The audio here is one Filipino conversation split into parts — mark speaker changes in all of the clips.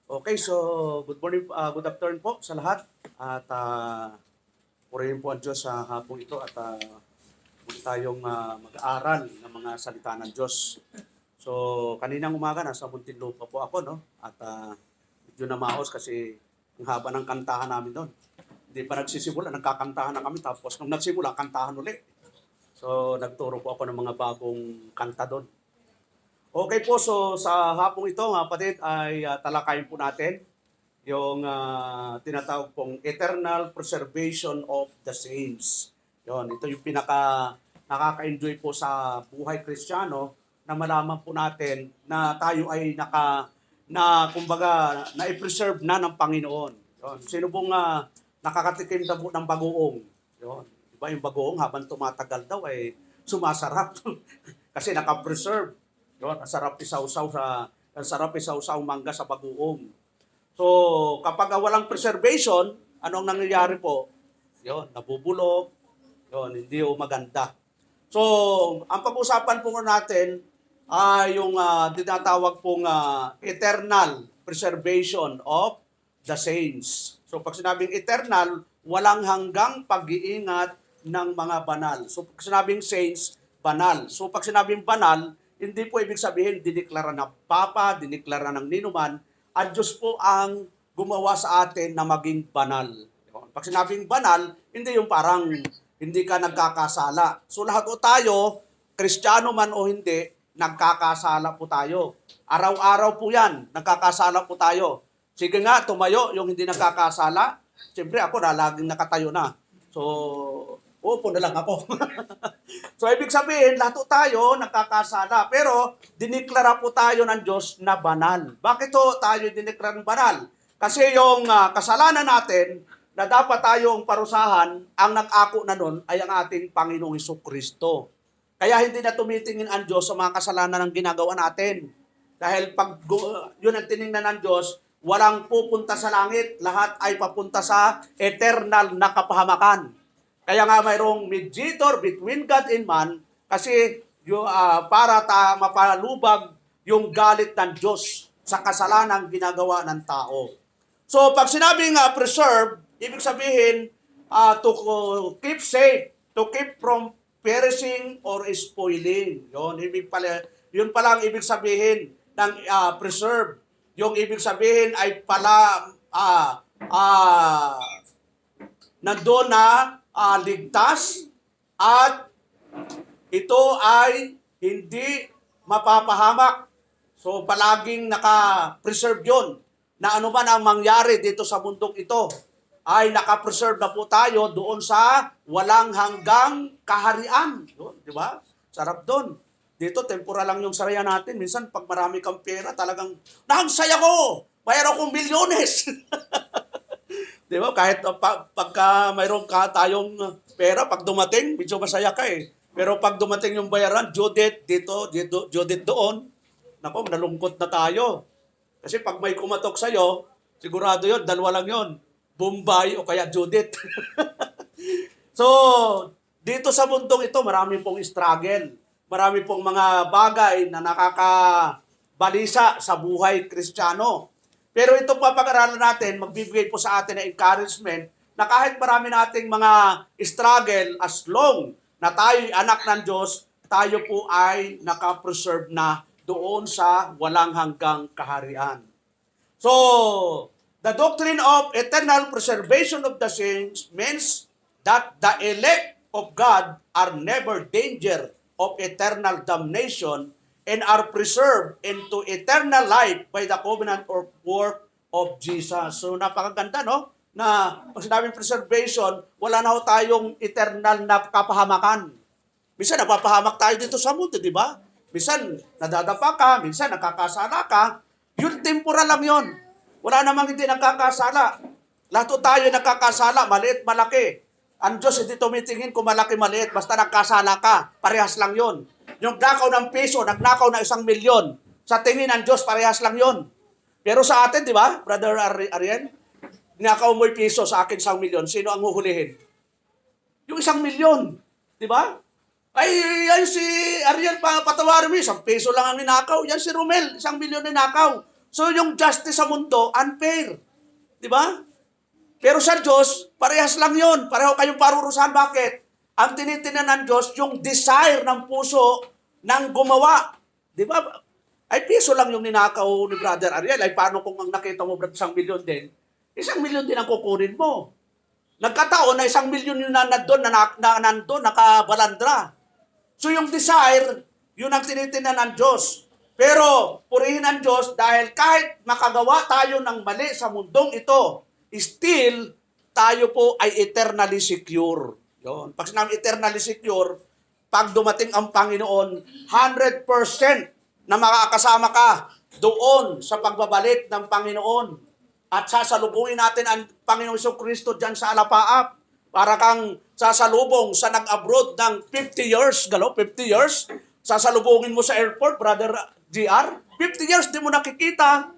Speaker 1: Okay, so good morning, good afternoon po sa lahat. At purihin po ang Diyos sa hapong ito at muli tayong mag-aaral ng mga salita ng Diyos. So kaninang umaga nasa Muntinlupa po ako, no? At medyo namaos kasi ang haba ng kantahan namin doon. Hindi pa nagsisimula, nagkakantahan na kami. Tapos nung nagsimula, kantahan uli. So nagturo po ako ng mga bagong kanta doon. Okay po, so sa hapong ito, mga kapatid, ay talakayin po natin yung tinatawag pong eternal preservation of the saints. Yon, ito yung pinaka nakaka-enjoy po sa buhay Kristiyano na malaman po natin na tayo ay na-preserve na ng Panginoon. Yon, sino pong nakakatikim na po ng bagoong? Yon, di ba yung bagoong habang tumatagal daw ay sumasarap kasi naka-preserve. Yon, ang sarap isaw-saw mangga sa bagoong. So, kapag walang preservation, anong nangyayari po? Yon, nabubulok, yon, hindi o maganda. So, ang pag-usapan po natin ay yung tinatawag pong eternal preservation of the saints. So, pag sinabing eternal, walang hanggang pag-iingat ng mga banal. So, pag sinabing saints, banal. So, pag sinabing banal, hindi po ibig sabihin dineklara na papa, dineklara ng ninuman, ang Diyos po ang gumawa sa atin na maging banal. Pag sinabing banal, hindi yung parang hindi ka nagkakasala. So lahat po tayo, Kristiyano man o hindi, nagkakasala po tayo. Araw-araw po yan, nagkakasala po tayo. Sige nga, tumayo yung hindi nagkakasala. Siyempre ako na, laging nakatayo na. So, upo na lang ako. So, ibig sabihin, lahat tayo nakakasala. Pero, diniklara po tayo ng Diyos na banal. Bakit tayo diniklara ng banal? Kasi yung kasalanan natin, na dapat tayong parusahan, ang nag-ako na nun ay ang ating Panginoong Hesukristo. Kaya hindi na tumitingin ang Diyos sa mga kasalanan ng ginagawa natin. Dahil pag yun ang tiningnan ng Diyos, walang pupunta sa langit, lahat ay papunta sa eternal na kapahamakan. Kaya nga mayroong mediator between God and man kasi para mapalubag yung galit ng Diyos sa kasalanang ginagawa ng tao. So pag sinabing preserve, ibig sabihin to keep safe, to keep from perishing or spoiling. Yun pala ang ibig sabihin ng preserve. Yung ibig sabihin ay pala nandoon na ligtas at ito ay hindi mapapahamak. So palaging naka-preserve yun na ano man ang mangyari dito sa mundong ito ay naka-preserve na po tayo doon sa walang hanggang kaharian. Yun, di ba? Sarap doon. Dito, temporal lang yung saya natin. Minsan, pag marami kang pera, talagang, nagsaya ko! Mayroon akong milyones! Di ba? Kahit pagka mayroon ka tayong pera, pag dumating, medyo masaya ka eh. Pero pag dumating yung bayaran, Judith dito, Judith doon, nako, nalungkot na tayo. Kasi pag may kumatok sa'yo, sigurado yon, dalawa lang yon, Bombay o kaya Judith. So, dito sa mundong ito, marami pong struggle. Marami pong mga bagay na nakakabalisa sa buhay Kristiyano. Pero itong papag-aralan natin, magbibigay po sa atin ng encouragement na kahit marami nating mga struggle, as long na tayo'y anak ng Diyos, tayo po ay nakapreserve na doon sa walang hanggang kaharian. So, the doctrine of eternal preservation of the saints means that the elect of God are never danger of eternal damnation and are preserved into eternal life by the covenant or work of Jesus. So napakaganda, no? Na pag sinabing preservation, wala na ho tayong eternal na kapahamakan. Minsan napapahamak tayo dito sa mundo, di ba? Minsan nadadapa ka, minsan nakakasala ka. Yun, temporal lang yun. Wala namang hindi nakakasala. Lahat tayo nakakasala, maliit, malaki. Ang Diyos hindi tumitingin kung malaki, maliit. Basta nagkasala ka, parehas lang yon. Yung nakaw ng piso, nagnakaw ng 1,000,000. Sa tingin ng Diyos, parehas lang yon. Pero sa atin, di ba, Brother Ariel, nakaw mo'y piso, sa akin 1,000,000. Sino ang huhulihin? Yung 1,000,000. Di ba? Ay, yan si Ariel, patawarin mo, 1 piso lang ang ninakaw. Yan si Romel, 1,000,000 ninakaw. So yung justice sa mundo, unfair. Di ba? Pero sa Diyos, parehas lang yon. Pareho kayong parurusahan. Bakit? Ang tinitingnan ng Diyos, yung desire ng puso ng gumawa. Di ba? Ay, piso lang yung ninakaw ni Brother Ariel. Ay, paano kung ang nakita mo, Brad, 1,000,000 din? 1,000,000 din ang kukunin mo. Nagkataon na 1,000,000 yung nandun, nandun, nakabalandra. So yung desire, yun ang tinitingnan ng Diyos. Pero purihin ang Diyos dahil kahit makagawa tayo ng mali sa mundong ito, still, tayo po ay eternally secure. Yun. Pag sinabi eternally secure, pag dumating ang Panginoon, 100% na makakasama ka doon sa pagbabalik ng Panginoon. At sasalubungin natin ang Panginoong Jesucristo dyan sa alapaap. Para kang sasalubong sa nag-abroad ng 50 years, 50 years, sasalubungin mo sa airport, Brother GR, 50 years di mo nakikita,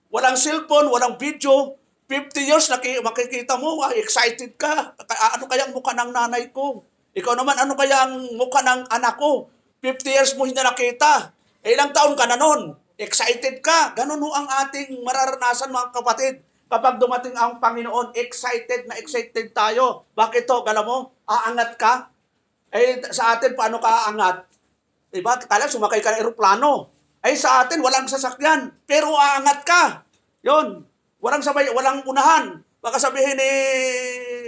Speaker 1: walang cellphone, walang video, 50 years makikita mo, excited ka, ano kaya ang mukha ng nanay ko? Ikaw naman, ano kaya ang mukha ng anak ko? 50 years mo hindi nakita, ilang taon ka na nun? Excited ka, ganun ho ang ating mararanasan mga kapatid. Kapag dumating ang Panginoon, excited na excited tayo. Bakit to? Alam mo, aangat ka. Eh, sa atin, paano ka aangat? Diba? Kala sumakay ka ng eroplano. Ay, sa atin, walang sasakyan. Pero aangat ka. Yon. Walang sabay, walang unahan. Baka sabihin ni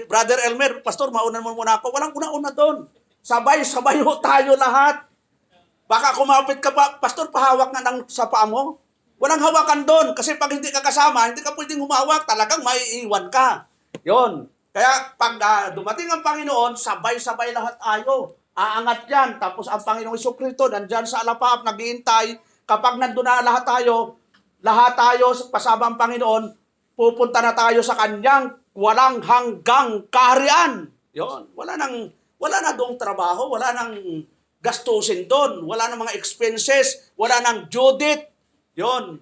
Speaker 1: Brother Elmer, Pastor, maunan mo muna ako. Walang una-una doon. Sabay-sabay ho tayo lahat. Baka kumapit ka pa, Pastor, pahawak nga ng sa paa mo. Walang hawakan doon. Kasi pag hindi ka kasama, hindi ka pwedeng humawak. Talagang maiiwan ka. Yon. Kaya pag dumating ang Panginoon, sabay-sabay lahat tayo. Aangat yan. Tapos ang Panginoong Jesucristo, nandyan sa alapaap, naghihintay. Kapag nandun na lahat tayo, pasama ang Panginoon, pupunta na tayo sa kanyang walang hanggang kaharian. Yon. Wala na doong trabaho, wala nang gastusin doon, wala nang mga expenses, wala nang due date. Yon.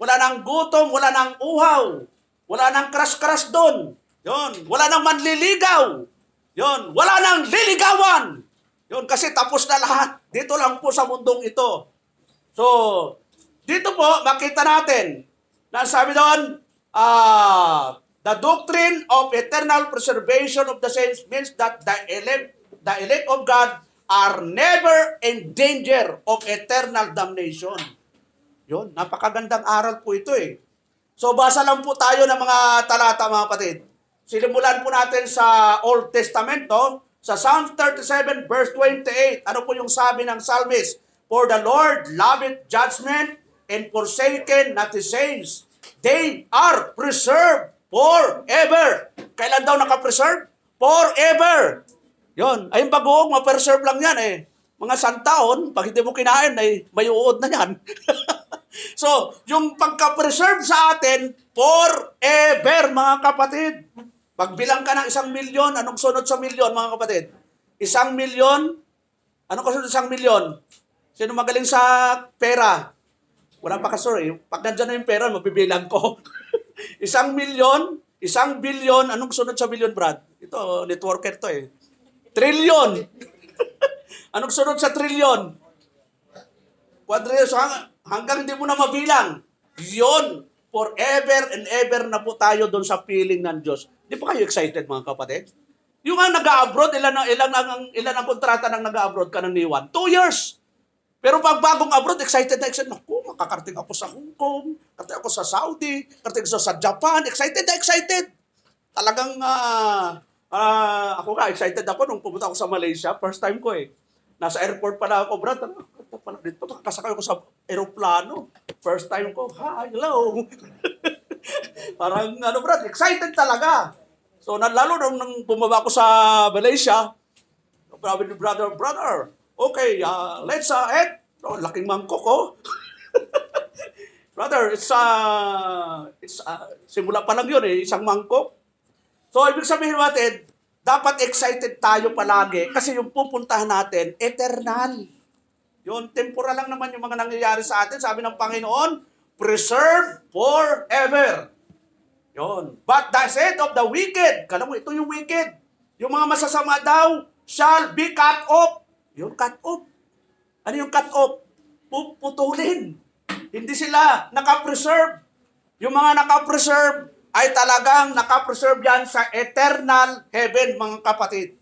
Speaker 1: Wala nang gutom, wala nang uhaw. Wala nang crush-crush doon. Yon. Wala nang manliligaw. Yon. Wala nang liligawan. Yon. Kasi tapos na lahat. Dito lang po sa mundong ito. So, dito po, makita natin na sabi doon, the doctrine of eternal preservation of the saints means that the elect of God are never in danger of eternal damnation. Yun, napakagandang aral po ito eh. So basa lang po tayo ng mga talata mga kapatid. Sinimulan po natin sa Old Testament, no? Sa Psalm 37 verse 28. Ano po yung sabi ng psalmist? For the Lord loveth judgment and forsaken not his saints. They are preserved forever. Kailan daw nakapreserve? Forever. Yun. Ay, yung bagoong, ma-preserve lang yan eh. Mga santaon, pag hindi mo kinain, ay may uod na yan. So, yung pagka-preserve sa atin, forever, mga kapatid. Pagbilang ka ng 1,000,000, anong sunod sa milyon, mga kapatid? 1,000,000, anong kasunod sa 1,000,000? Sino magaling sa pera? Wala pa ka, sorry. Pag nandyan na yung pera, mabibilang ko. 1,000,000, 1,000,000,000, anong sunod sa milyon, Brad? Ito, networker to eh. Trillion. Anong sunod sa trillion? Quadrillion. So, hanggang hindi mo na mabilang. Yun. Forever and ever na po tayo doon sa piling ng Diyos. Di ba kayo excited mga kapatid? Yung nga nag-abroad, ilan ang kontrata ng nag-abroad ka ng niwan? 2 years. Pero pag bagong abroad, excited na excited. Naku, makakarating ako sa Hong Kong, karating ako sa Saudi, karating ako sa Japan. Excited na excited. Talagang, ako nga, excited ako nung pumunta ako sa Malaysia. First time ko eh. Nasa airport pala ako, Brad. Dito, makakasakay ako sa aeroplano. First time ko, hi, hello. Parang, Brad, excited talaga. So, lalo nung bumaba ako sa Malaysia, sabi ni brother, okay, let's eat. Oh, laking mangkok, oh. Brother, it's simula pa lang yun eh, isang mangkok. So, ibig sabihin natin, dapat excited tayo palagi kasi yung pupuntahan natin, eternal. Yun, temporal lang naman yung mga nangyayari sa atin. Sabi ng Panginoon, preserve forever. Yun. But the seed of the wicked, kala mo, ito yung wicked. Yung mga masasama daw, shall be cut off. Yung cut off. Ano yung cut off? Puputulin. hindi sila nakapreserve. Yung mga nakapreserve ay talagang nakapreserve yan sa eternal heaven, mga kapatid.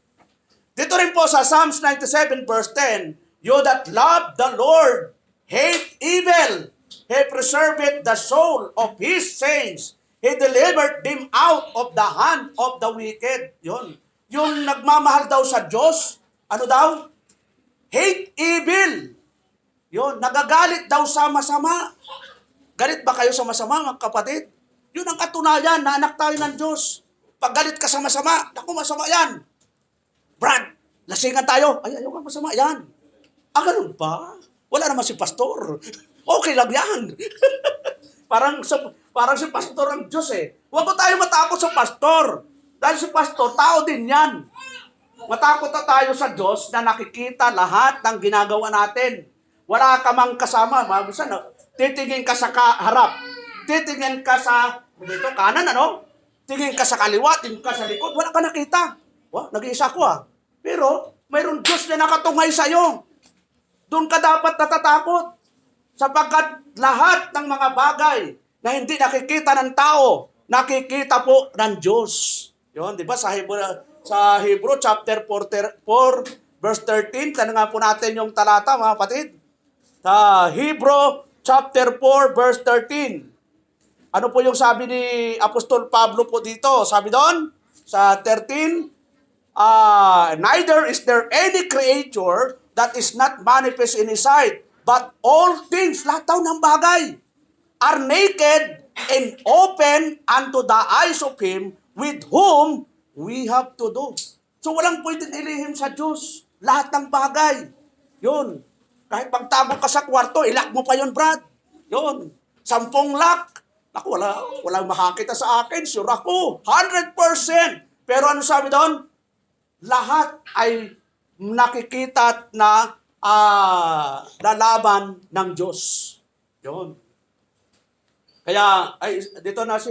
Speaker 1: Dito rin po sa Psalms 97 verse 10, you that love the Lord, hate evil, He preserved the soul of His saints. He delivered them out of the hand of the wicked. Yun. Yung nagmamahal daw sa Diyos, ano daw? Hate evil. Yun, nagagalit daw sa masama. Galit ba kayo sa masama, mga kapatid? Yun ang katunayan na anak tayo ng Diyos. Pag galit ka sa masama, naku, masama yan. Brad, lasingan tayo. Ay, ayaw ka, masama yan. Ah, ganun ba? Wala naman si pastor. Okay lang yan. parang si pastor ang Diyos eh. Huwag ko tayo matakot sa pastor. Dahil si pastor, tao din yan. Matakot na tayo sa Diyos na nakikita lahat ng ginagawa natin. Wala ka mang kasama. Mabusan, titingin ka sa harap. Titingin ka sa dito, kanan, ano? Tingin ka sa kaliwa, tingin ka sa likod. Wala ka nakita. Nag-iisa ko ah. Pero, mayroon Diyos na nakatungay sa'yo. Doon ka dapat natatakot. Sapagkat lahat ng mga bagay na hindi nakikita ng tao, nakikita po ng Diyos. Yun, di ba? Sa Hebrew chapter 4 verse 13, tanong nga po natin yung talata, mga kapatid. Sa Hebrew chapter 4 verse 13. Ano po yung sabi ni Apostol Pablo po dito? Sabi doon, sa 13, neither is there any creature that is not manifest in His sight, but all things, lahat daw ng bagay, are naked and open unto the eyes of Him with whom we have to do. So walang pwedeng ilihim sa Diyos. Lahat ng bagay. Yun. Kahit pagtago ka sa kwarto, ilock mo pa yun, Brad. Yun. 10 lock. Ako, walang makakita sa akin. Sure ako. 100%. Pero ano sabi doon? Lahat ay nakikita na lalaban ng Diyos. Yun. Kaya, dito na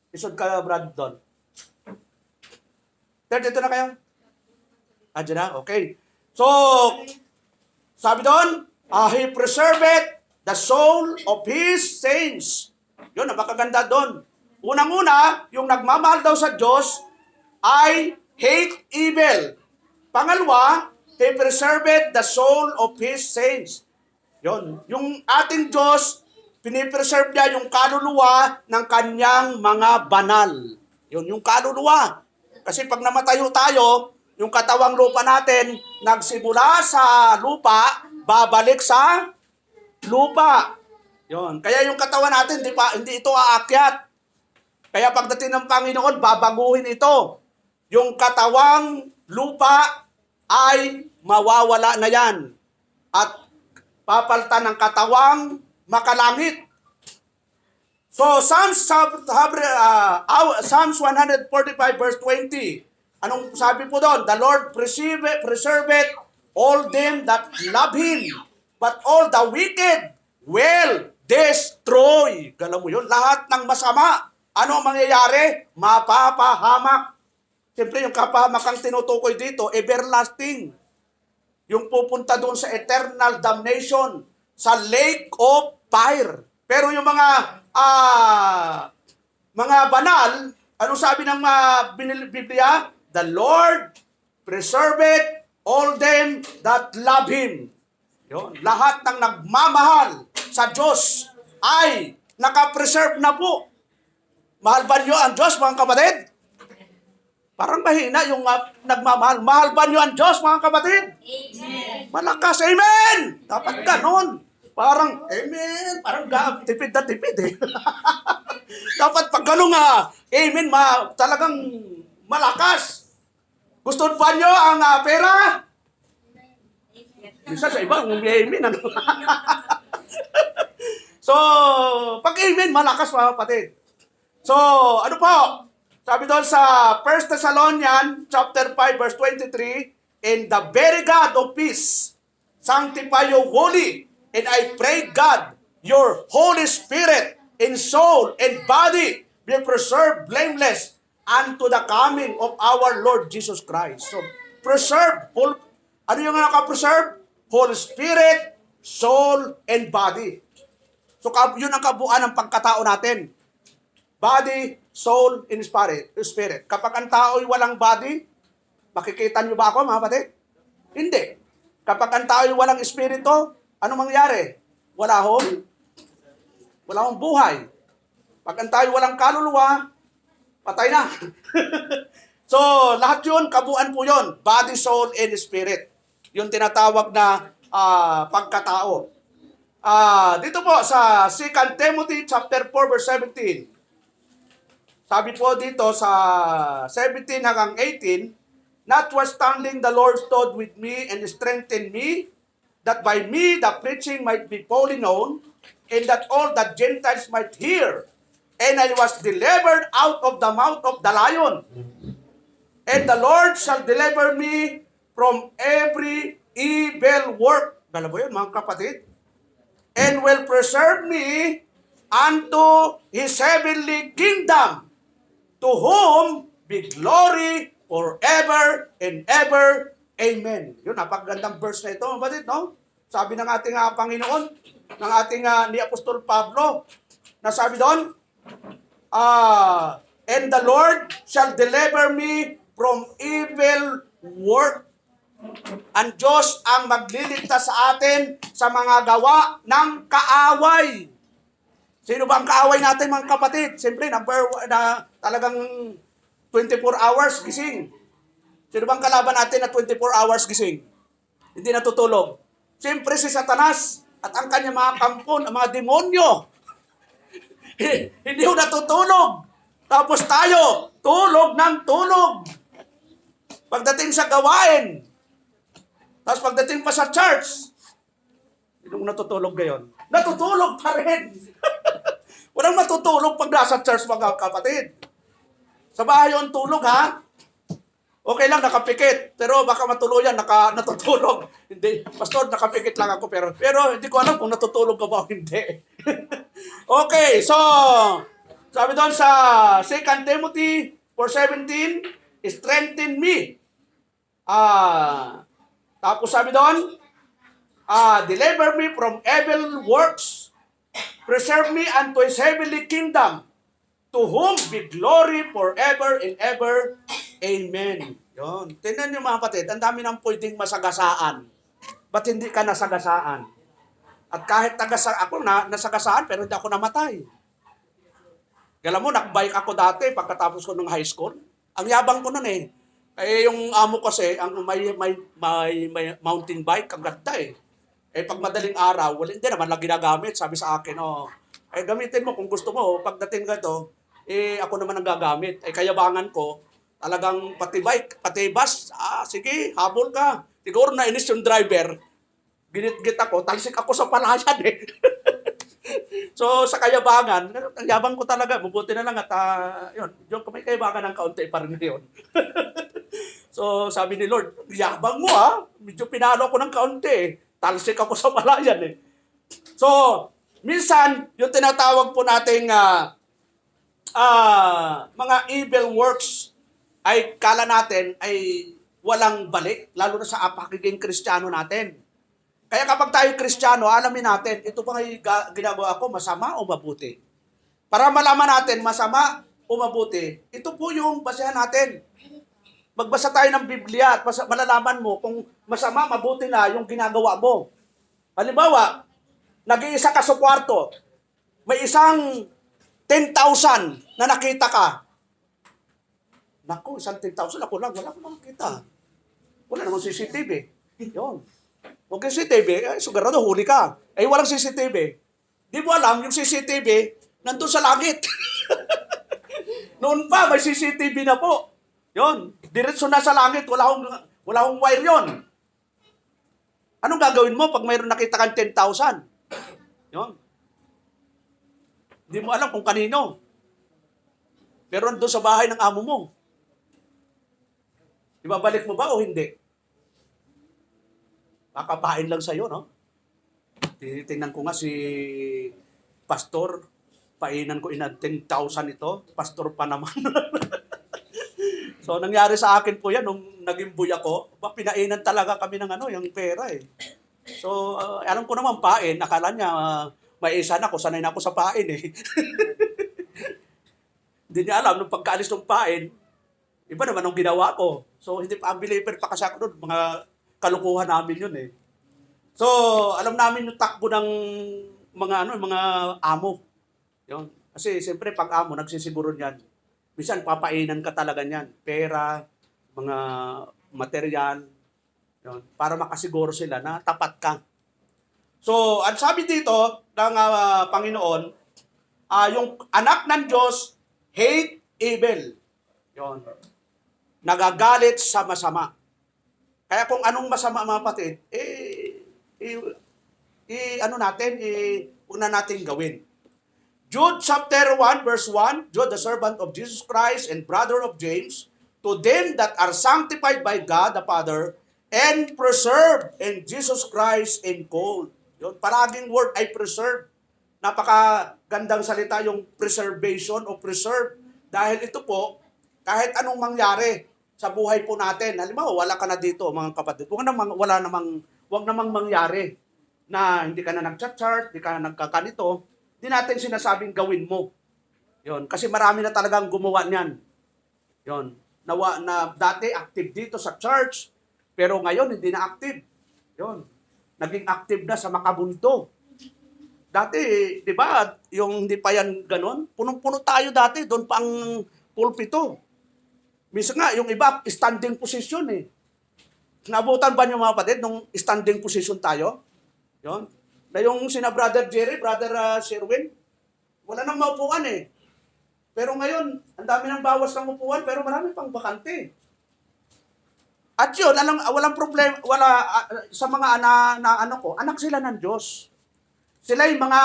Speaker 1: isod ka, Brad, doon. Dito na kayo? Diyan na? Okay. So, sabi doon, He preserved the soul of His saints. Yun, napakaganda doon. Unang-una, yung nagmamahal daw sa Diyos ay hate evil. Pangalawa, He preserved the soul of His saints. Yun. Yung ating Diyos, pinipreserve niya yung kaluluwa ng kanyang mga banal. Yun, yung kaluluwa. Kasi pag namatayo tayo, yung katawang lupa natin, nagsimula sa lupa, babalik sa lupa. Yun. Kaya yung katawan natin, hindi ito aakyat. Kaya pagdating ng Panginoon, babaguhin ito. Yung katawang lupa ay mawawala na yan. At papalitan ng katawang makalangit. So, Psalms 145 verse 20. Anong sabi po doon? The Lord preserveth all them that love Him, but all the wicked will destroy. Galam mo yun? Lahat ng masama. Ano ang mangyayari? Mapapahamak. Siyempre, yung kapahamakang tinutukoy dito, everlasting. Yung pupunta doon sa eternal damnation, sa lake of fire. Pero yung mga banal, anong sabi ng Biblia? The Lord preserveth all them that love Him. Yun. Lahat ng nagmamahal sa Diyos ay nakapreserve na po. Mahal ba niyo ang Diyos, mga kapatid? Parang mahina yung nagmamahal. Mahal ba niyo ang Diyos, mga kapatid?
Speaker 2: Amen.
Speaker 1: Malakas, amen! Dapat ganon. Parang, amen, parang tipid na tipid eh. Dapat pag gano'n amen, talagang malakas. Gusto pa nyo ang pera? Isa sa iba, amen. Ano? So, pag amen, malakas mga kapatid. So, ano po? Sabi doon sa 1 Thessalonians chapter 5 verse 23, and the very God of peace sanctify you wholly, and I pray God, your Holy Spirit in soul and body be preserved blameless unto the coming of our Lord Jesus Christ. So, preserve. Ano yung nakapreserve? Holy Spirit, soul, and body. So, yun ang kabuuan ng pagkatao natin. Body, soul, and spirit. Kapag ang tao ay walang body, makikita niyo ba ako, mga kapatid? Hindi. Kapag ang tao ay walang espiritu, ano mangyari? Wala hong buhay. Pag ang tao ay walang kaluluwa, patay na. So, lahat yun, kabuuan po yun. Body, soul, and spirit. Yung tinatawag na pagkatao. Dito po sa 2 Timothy chapter 4 verse 17. Sabi po dito sa 17 hanggang 18, notwithstanding the Lord stood with me and strengthened me, that by me the preaching might be fully known, and that all the Gentiles might hear. And I was delivered out of the mouth of the lion. And the Lord shall deliver me from every evil work. Dala po yun, mga kapatid. And will preserve me unto His heavenly kingdom, to whom be glory forever and ever. Amen. Yun, napakagandang verse na ito, mga kapatid, no? Sabi ng ating Panginoon, ng ating ni Apostol Pablo, na sabi doon, and the Lord shall deliver me from evil work. Ang Diyos ang magliligtas sa atin sa mga gawa ng kaaway. Sino ba ang kaaway natin, mga kapatid? Siyempre, na talagang 24 hours gising. Sino ba ang kalaban natin na 24 hours gising? Hindi natutulog. Siyempre, si Satanas at ang kanyang mga kampon, ang mga demonyo. Hindi ho natutulog. Tapos tayo, tulog ng tulog. Pagdating sa gawain, tapos pagdating pa sa church, hindi mo natutulog ngayon. Natutulog pa rin. Walang matutulog pag nasa church, mga kapatid. Sa bahay yung tulog, ha? Okay lang, nakapikit. Pero baka matuluyan, natutulog. Hindi. Pastor, nakapikit lang ako. Pero hindi ko alam kung natutulog ka ba o hindi. Okay, so, sabi doon sa 2 Timothy 4:17, strengthen me. Tapos sabi doon, deliver me from evil works, preserve me unto His heavenly kingdom, to whom be glory forever and ever. Amen. Yun. Tingnan niyo, mga kapatid, ang dami nang pwedeng masagasaan. Ba't hindi ka nasagasaan? At kahit ako nasagasaan, pero hindi ako namatay. Alam mo, nakbike ako dati pagkatapos ko ng high school. Ang yabang ko nun eh. Yung amo kasi, ang may mountain bike, ang ganda eh. Pag madaling araw, hindi naman lang ginagamit. Sabi sa akin, gamitin mo kung gusto mo. Pagdating ka to, ako naman ang gagamit. Kayabangan ko, talagang pati bike, pati bus, sige, habol ka. Siguro nainis yung driver. Ginit-git ako, talsik ako sa palayan eh. So, sa kayabangan, ang yabang ko talaga, mabuti na lang at yun, yung may kayabangan ng kaunti pa rin ngayon. So, sabi ni Lord, yabang mo medyo pinalo ako ng kaunti eh. Talsik ako sa palayan eh. So, minsan, yung tinatawag po nating mga evil works ay kala natin ay walang balik, lalo na sa pakiging Kristiyano natin. Kaya kapag tayo Kristiyano, alamin natin, ito bang ginagawa ko, masama o mabuti? Para malaman natin, masama o mabuti, ito po yung basehan natin. Magbasa tayo ng Biblia at malalaman mo kung masama, mabuti na yung ginagawa mo. Halimbawa, nag-iisa ka sa kwarto, may isang 10,000 na nakita ka. Naku, isang 10,000, ako lang, wala akong makita. Wala namang CCTV. Yun. Okay, CCTV, sigurado huli ka. Walang CCTV. Di mo alam, yung CCTV, nandun sa langit. Noon pa, may CCTV na po. Yun, diretso na sa langit, wala akong wire yun. Anong gagawin mo pag mayroon nakita kang 10,000? Yun. Di mo alam kung kanino. Pero nandun sa bahay ng amo mo. Ibabalik mo ba o hindi? Kakapain lang sa'yo, no? Tinitingnan ko nga si Pastor, painan ko 10,000 ito, Pastor pa naman. So, nangyari sa akin po yan, nung naging buya ko, pinainan talaga kami ng yung pera eh. So, alam ko naman pain, akala niya May isa na ako, sanay na ako sa pain eh. Hindi niya alam, nung pagkaalis ng pain, iba naman ang ginawa ko. So, hindi pa, unbeliever pa kasi ako doon. Mga kalukuhan namin yun eh. So, alam namin yung takbo ng mga amo. Yun. Kasi, siyempre, pag amo, nagsisiguro niyan. Minsan, papainan ka talaga niyan. Pera, mga material, yun, para makasiguro sila na tapat ka. So, ang sabi dito ng Panginoon, yung anak ng Diyos, hate evil. Yun. Nagagalit sa masama. Kaya kung anong masama mga kapatid, huwag na natin gawin. Jude chapter 1 verse 1, Jude the servant of Jesus Christ and brother of James, to them that are sanctified by God the Father and preserved in Jesus Christ in called. Yun, palaging word ay preserve. Napakagandang salita yung preservation o preserve. Dahil ito po, kahit anong mangyari sa buhay po natin, halimbawa wala ka na dito mga kapatid, wag namang mangyari na hindi ka na nag-chat, hindi ka na nagkakanito, hindi natin sinasabing gawin mo. Yon, kasi marami na talagang gumawa niyan. Yon, na dati active dito sa church, pero ngayon hindi na active. Yon, naging active na sa makabunto. Dati, di ba, yung hindi pa yan ganon, punong-puno tayo dati, doon pa ang pulpito. Minsan nga, yung iba, standing position eh. Nabutan ba niyo mga kapatid, nung standing position tayo? Yon. Na yung sina Brother Jerry, Brother Sherwin, wala nang maupuan eh. Pero ngayon, ang dami ng bawas ng upuan, pero marami pang bakante. At yun, walang problema, sa mga anak sila ng Diyos. Sila yung mga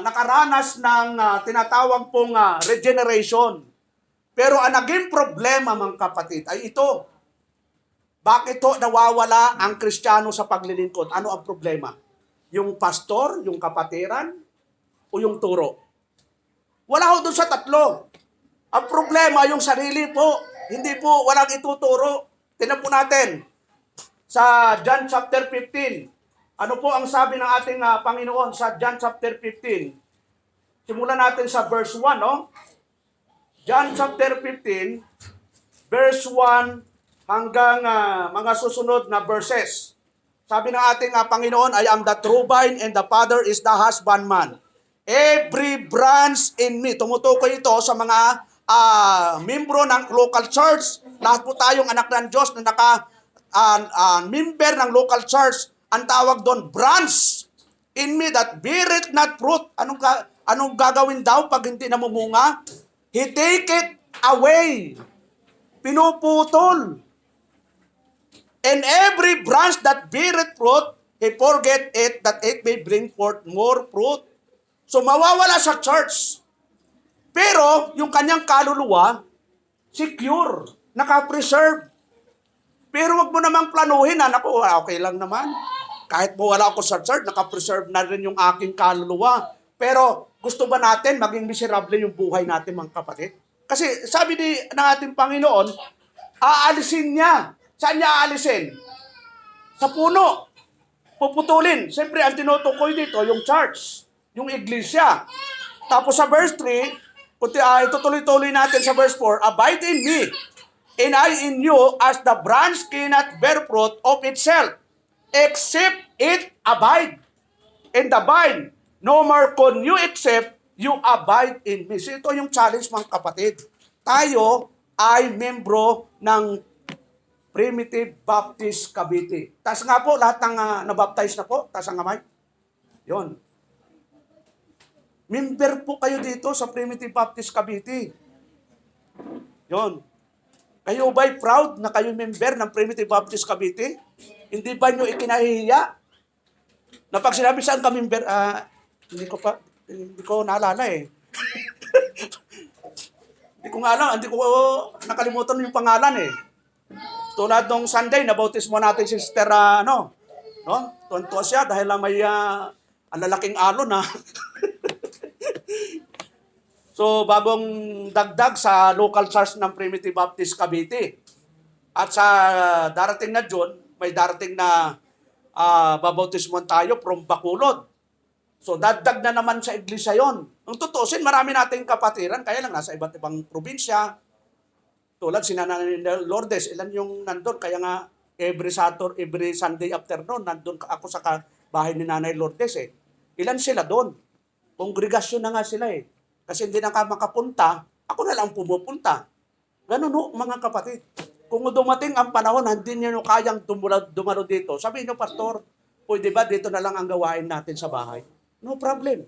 Speaker 1: nakaranas ng tinatawag pong regeneration. Pero ang naging problema mga kapatid ay ito. Bakit nawawala ang Kristiyano sa paglilingkod? Ano ang problema? Yung pastor, yung kapatiran, o yung turo? Wala ho doon sa tatlo. Ang problema, yung sarili po. Hindi po, walang ituturo. Tingnan po natin sa John chapter 15. Ano po ang sabi ng ating Panginoon sa John chapter 15? Simulan natin sa verse 1, no? John chapter 15, verse 1 hanggang mga susunod na verses. Sabi ng ating Panginoon, I am the true vine and the Father is the husbandman. Every branch in me. Tumutukoy ito sa mga membro ng local church. Lahat po tayong anak ng Diyos na member ng local church. Ang tawag doon, branch in me that beareth not fruit. Anong gagawin daw pag hindi namumunga? He take it away. Pinuputol. And every branch that beareth fruit, he forget it that it may bring forth more fruit. So mawawala sa church. Pero yung kanyang kaluluwa, secure, naka-preserve. Pero wag mo namang planuhin, naku, okay lang naman. Kahit mo wala ako sa church, naka-preserve na rin yung aking kaluluwa. Pero gusto ba natin maging miserable yung buhay natin mga kapatid? Kasi sabi ng ating Panginoon, aalisin niya. Saan niya aalisin? Sa puno. Puputulin. Siyempre, ang tinutukoy dito, yung church, yung iglesia. Tapos sa verse 3, itutuloy-tuloy natin sa verse 4, abide in me, and I in you, as the branch cannot bear fruit of itself, except it abide in the vine. No more can you except you abide in me. So ito yung challenge mga kapatid. Tayo ay membro ng Primitive Baptist Cavite. Taas nga po, lahat ng nabaptize na po, taas ang kamay. Yun. Member po kayo dito sa Primitive Baptist Cavite. Yun. Kayo ba'y proud na kayo member ng Primitive Baptist Cavite? Hindi ba nyo ikinahihiya? Na pag sinabi saan ka member, hindi ko naalala eh. Hindi ko nakalimutan yung pangalan eh. Tulad nung Sunday, nabautismo natin si Sister, no? Tuwan-tuwa siya dahil may ang lalaking alon na. So, bagong dagdag sa local church ng Primitive Baptist Cavite. At sa darating na June, may darating na babautismo tayo from Bacolod. So, dagdag na naman sa iglesia yon. Ang tutusin, marami nating kapatiran, kaya lang nasa iba't ibang probinsya. Tulad si Nanay Lourdes, ilan yung nandun, kaya nga every Sunday afternoon, nandun ako sa bahay ni Nanay Lourdes eh. Ilan sila doon? Kongregasyon na nga sila eh. Kasi hindi na ka makapunta, ako na lang pumupunta. Ganun ho, mga kapatid. Kung dumating ang panahon, hindi nyo kayang dumalo dito, sabihin nyo, Pastor, pwede ba dito na lang ang gawain natin sa bahay? No problem.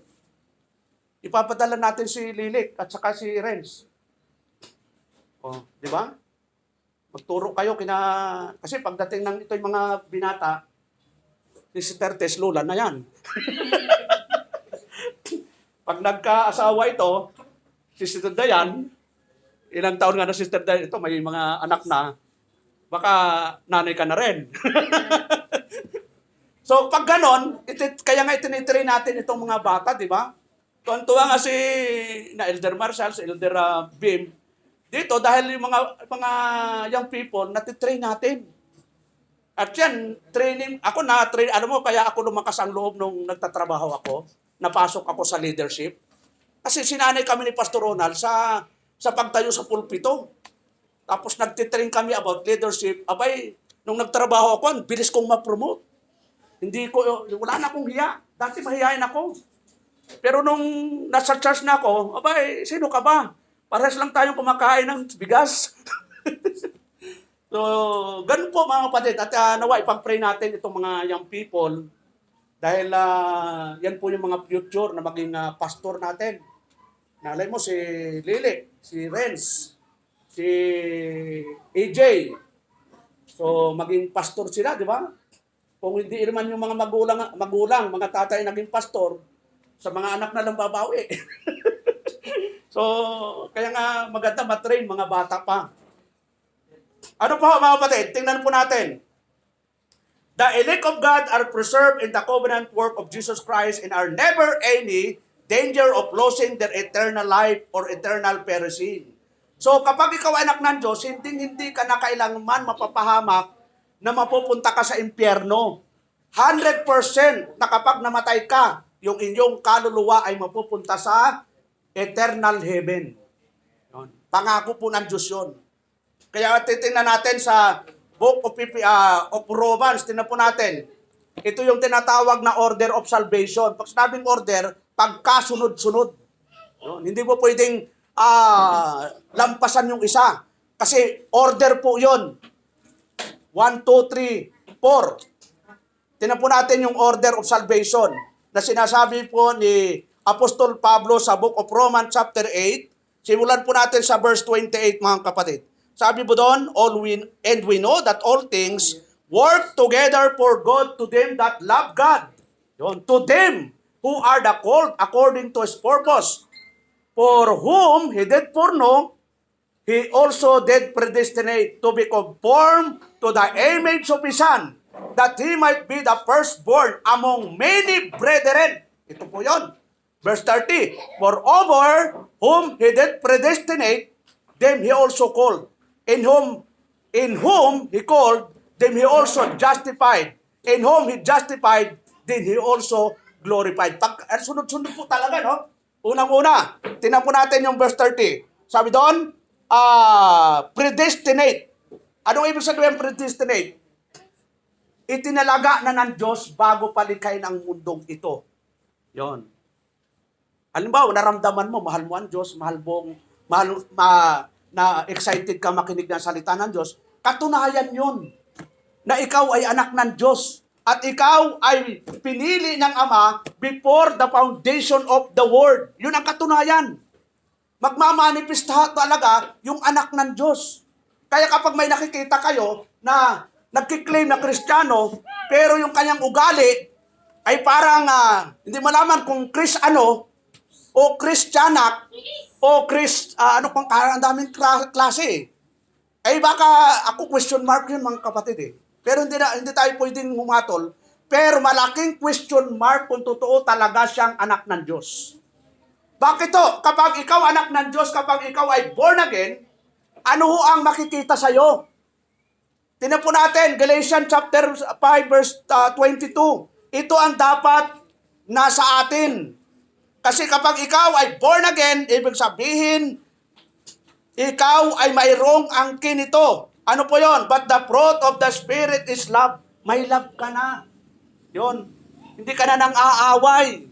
Speaker 1: Ipapadala natin si Lilik at saka si Renz. Oh, di ba? Magturo kayo kasi pagdating ng ito yung mga binata, ni Sister Tess Lula na yan. Pag nagkaasawa ito, si Sister Dayan, ilang taon nga na Sister Dayan ito, may mga anak na, baka nanay ka na rin. So, pag ganon, kaya nga itinitrain natin itong mga bata, di ba? Tuwan-tuwa nga na Elder Marshall, si Elder Bim, dito dahil yung mga young people, natitrain natin. At yan, training, ako na-train, alam mo, kaya ako lumakas ang loob nung nagtatrabaho ako, napasok ako sa leadership. Kasi sinanay kami ni Pastor Ronald sa pagtayo sa pulpito. Tapos nagtitrain kami about leadership. Abay, nung nagtrabaho ako, ang bilis kong ma-promote. Wala na akong hiya. Dati mahihayin ako. Pero nung nasa church na ako, abay, sino ka ba? Parehas lang tayong kumakain ng bigas. So, ganun po mga kapatid. At nawa, ipag-pray natin itong mga young people dahil yan po yung mga future na maging pastor natin. Nalay mo si Lili, si Renz, si AJ. So, maging pastor sila, di ba? Kung hindi naman yung mga magulang, mga tatay naging pastor, sa mga anak na lang babawi. So, kaya nga maganda matrain mga bata pa. Ano po mga kapatid? Tingnan po natin. The elect of God are preserved in the covenant work of Jesus Christ and are never any danger of losing their eternal life or eternal perishing. So, kapag ikaw anak ng Diyos, hindi ka na kailanman mapapahamak na mapupunta ka sa impyerno. 100% na kapag namatay ka, yung inyong kaluluwa ay mapupunta sa eternal heaven. Yun. Pangako po ng Diyos yun. Kaya titingnan natin sa Book of Romans, tingnan po natin. Ito yung tinatawag na order of salvation. Pag sinabing order, pagkasunod-sunod. Yun. Hindi mo pwedeng lampasan yung isa. Kasi order po yun. 1, 2, 3, 4. Tingnan po natin yung order of salvation na sinasabi po ni Apostol Pablo sa Book of Romans chapter 8. Simulan po natin sa verse 28 mga kapatid. Sabi po doon, and we know that all things work together for good to them that love God. Yun, to them who are the called according to His purpose. For whom He did foreknow, He also did predestinate to be conformed to the image of His Son, that He might be the firstborn among many brethren. Ito po yun. Verse 30, moreover, whom He did predestinate, them He also called. In whom He called, them He also justified. In whom He justified, then He also glorified. Sunod-sunod po talaga, no? Unang-una, tingnan po natin yung verse 30. Sabi doon, predestinate. Anong ibig sabihin predestinate? Itinalaga na ng Diyos bago palikhain ang mundong ito. Yon. Halimbawa, naramdaman mo, mahal mo ang Diyos, na excited ka makinig ng salita ng Diyos, katunayan yun na ikaw ay anak ng Diyos at ikaw ay pinili ng Ama before the foundation of the world. Yun ang katunayan. Magmamanifesta talaga yung anak ng Diyos. Kaya kapag may nakikita kayo na nagkiklaim na Kristiyano, pero yung kanyang ugali ay parang hindi malaman kung o Kristyanak, o ano pang ang daming klase. Ay baka ako question mark yun mga kapatid eh. Pero hindi tayo pwedeng humatol. Pero malaking question mark kung totoo talaga siyang anak ng Diyos. Bakit to? Kapag ikaw anak ng Diyos, kapag ikaw ay born again, ano ho ang makikita sa'yo? Tingnan po natin, Galatians chapter 5 verse 22. Ito ang dapat nasa atin. Kasi kapag ikaw ay born again, ibig sabihin, ikaw ay mayroong angkin ito. Ano po yon? But the fruit of the Spirit is love. May love ka na. Yon. Hindi ka na nang aaway.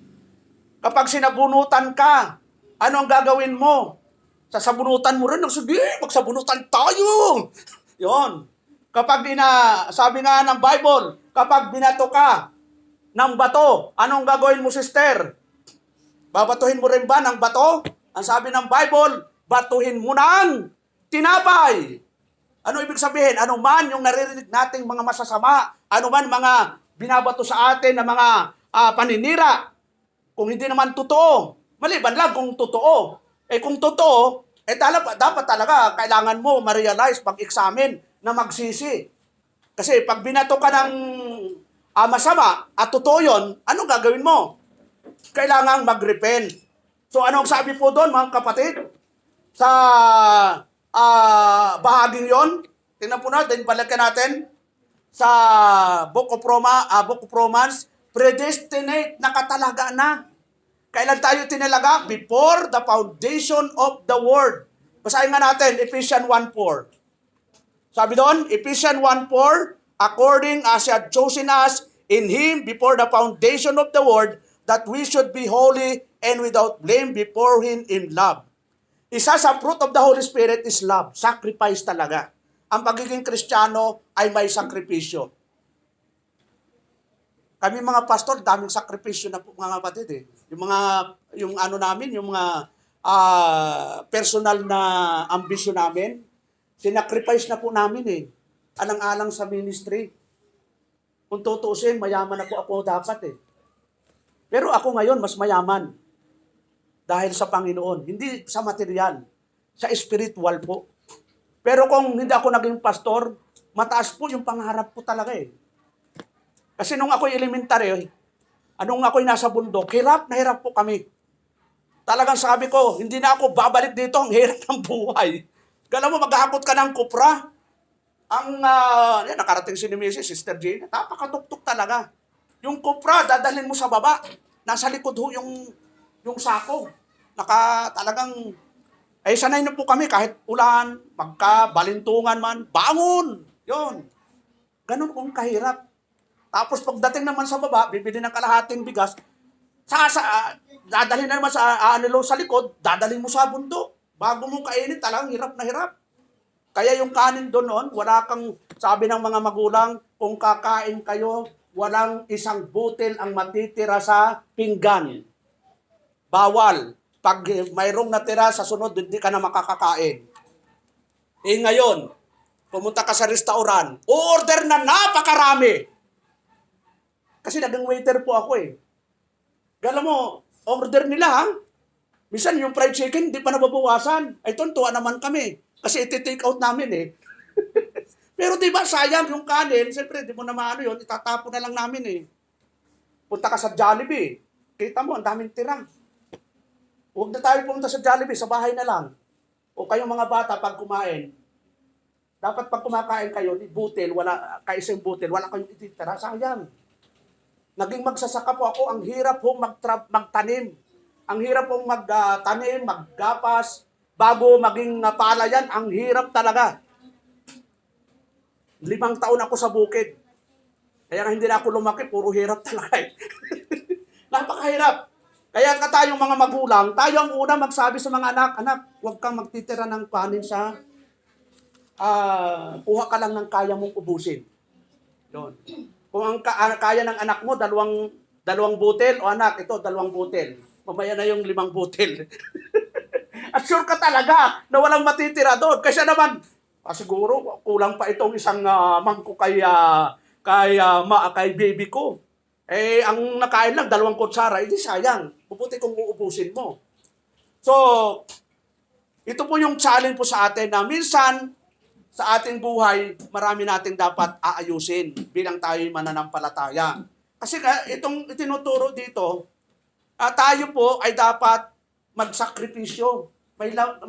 Speaker 1: Kapag sinabunutan ka, ano ang gagawin mo? Sasabunutan mo rin, sige, magsabunutan tayo. Yon. Kapag sabi nga ng Bible, kapag binato ka ng bato, anong gagawin mo, sister? Babatuhin mo rin ba ng bato? Ang sabi ng Bible, batuhin mo ng tinapay. Ano ibig sabihin? Ano man yung naririnig nating mga masasama, ano man mga binabato sa atin na mga paninira, kung hindi naman totoo, maliban lang kung totoo. Kung totoo, dapat talaga kailangan mo ma-realize, pag-examine na magsisi. Kasi pag binato ka ng masama at totoo yun, anong gagawin mo? Kailangang mag-repent. So anong sabi po doon, mga kapatid? Sa bahaging yon, tingnan po natin, balikan natin sa Book of Romans, predestinate na katalaga na. Kailan tayo tinalaga? Before the foundation of the world. Basahin nga natin, Ephesians 1:4. Sabi doon, Ephesians 1:4, according as He had chosen us in Him before the foundation of the world, that we should be holy and without blame before Him in love. Isa sa fruit of the Holy Spirit is love. Sacrifice talaga. Ang pagiging Kristiyano ay may sakripisyo. Kami mga pastor, daming sakripisyo na po mga kapatid eh. Yung ano namin, yung mga personal na ambisyon namin, sinacrifice na po namin eh. Alang-alang sa ministry. Kung tutuusin, mayaman na po ako dapat eh. Pero ako ngayon, mas mayaman. Dahil sa Panginoon. Hindi sa material. Sa spiritual po. Pero kung hindi ako naging pastor, mataas po yung pangarap po talaga eh. Kasi nung ako'y elementary, anong ako'y nasa bundok, hirap na hirap po kami. Talagang sabi ko, hindi na ako babalik dito, ang hirap ng buhay. Kala mo, maghahakot ka ng kupra. Nakarating si Mrs. Sister Jane, napakatuktok talaga. Yung kupra, dadalhin mo sa baba. Nasa likod ho yung sako. Talagang, sanay na po kami kahit ulan, magkabalintungan man, bangon! Yon. Ganun kung kahirap. Tapos pagdating naman sa baba, bibili ng kalahating bigas, dadalhin na naman sa likod, dadalhin mo sa bundok. Bago mo kainin, talagang hirap na hirap. Kaya yung kanin doon noon, wala kang, sabi ng mga magulang, kung kakain kayo, walang isang butil ang matitira sa pinggan. Bawal. Pag mayroong natira sa sunod, hindi ka na makakakain. Ngayon, pumunta ka sa restaurant, order na napakarami. Kasi naging waiter po ako eh. Gala mo, order nila ha. Minsan yung fried chicken, di pa nababawasan. Ay tuntua naman kami. Kasi iti-take out namin eh. Pero di ba sayang yung kanin, siyempre di mo na maano yun, itatapon na lang namin eh. Punta ka sa Jollibee, kita mo, ang daming tira. Huwag na tayo pumunta sa Jollibee, sa bahay na lang. O kayong mga bata, pag kumain, dapat pag kumakain kayo, butil, kaisang butil, wala kayong ititira, sayang. Naging magsasaka po ako, ang hirap po magtanim. Ang hirap pong magtanim, maggapas, bago maging palayan, ang hirap talaga. 5 taon ako sa bukid. Kaya hindi na ako lumaki, puro hirap talaga eh. Napakahirap. Kaya tayong mga magulang, tayo ang una magsabi sa mga anak, huwag kang magtitira ng panin sa kuha ka lang ng kaya mong ubusin. Yun. Kung ang kaya ng anak mo, dalawang butil, o anak, ito, 2 butil. Mamaya na yung 5 butil. At sure ka talaga na walang matitira doon. Kasi naman, siguro, kulang pa itong isang mangko kay baby ko. Ang nakain lang, 2 kutsara, hindi sayang. Puputi kung uubusin mo. So, ito po yung challenge po sa atin na minsan, sa ating buhay, marami nating dapat aayusin bilang tayo mananampalataya. Kasi itong itinuturo dito, tayo po ay dapat magsakripisyo.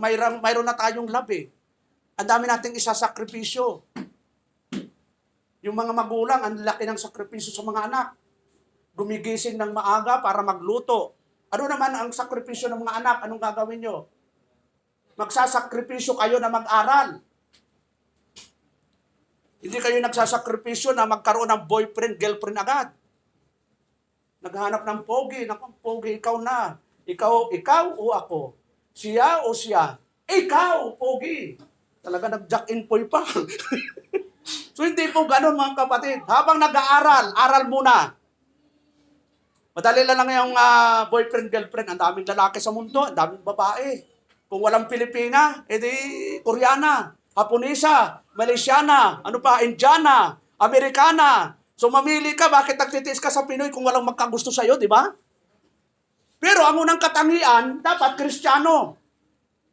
Speaker 1: Mayroon na tayong love eh. Ang dami nating isasakripisyo. Yung mga magulang, ang laki ng sakripisyo sa mga anak. gumigising ng maaga para magluto. Ano naman ang sakripisyo ng mga anak? Anong gagawin nyo? Magsasakripisyo kayo na mag-aral. Hindi kayo nagsasakripisyo na magkaroon ng boyfriend, girlfriend agad. Naghanap ng pogi. Naku, pogi, ikaw na. Ikaw o ako? Siya o siya? Ikaw, pogi. Talaga nag-jack-in poy pa. So hindi po ganun mga kapatid. Habang nag-aaral, aral muna. Madali lang yung boyfriend, girlfriend. Ang daming lalaki sa mundo, ang daming babae. Kung walang Pilipina, edi Koreana, Haponesa, Malaysiana, ano pa, Indiana, Amerikana. So mamili ka, bakit nagtitiis ka sa Pinoy kung walang magkagusto sa'yo, di ba? Pero ang unang katangian, dapat Kristiyano.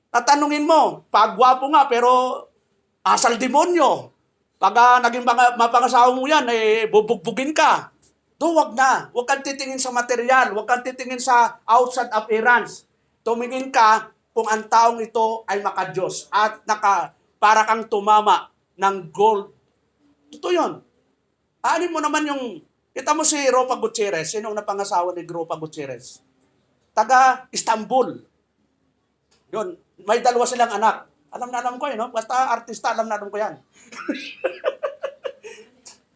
Speaker 1: Tatanungin mo, pagwapo nga, pero asal demonyo. Pag naging mapangasawa mo yan, bubugbugin ka. Do, wag na. Huwag kang titingin sa material. Huwag kang titingin sa outside appearance. Tumingin ka kung ang taong ito ay maka-Diyos at para kang tumama ng gold. Totoo yun. Aanin mo naman kita mo si Ropa Gutierrez. Sino ang napangasawa ni Ropa Gutierrez? Taga Istanbul. Yun. May dalawa silang anak. Alam ko yun, no? Basta artista, alam ko yan.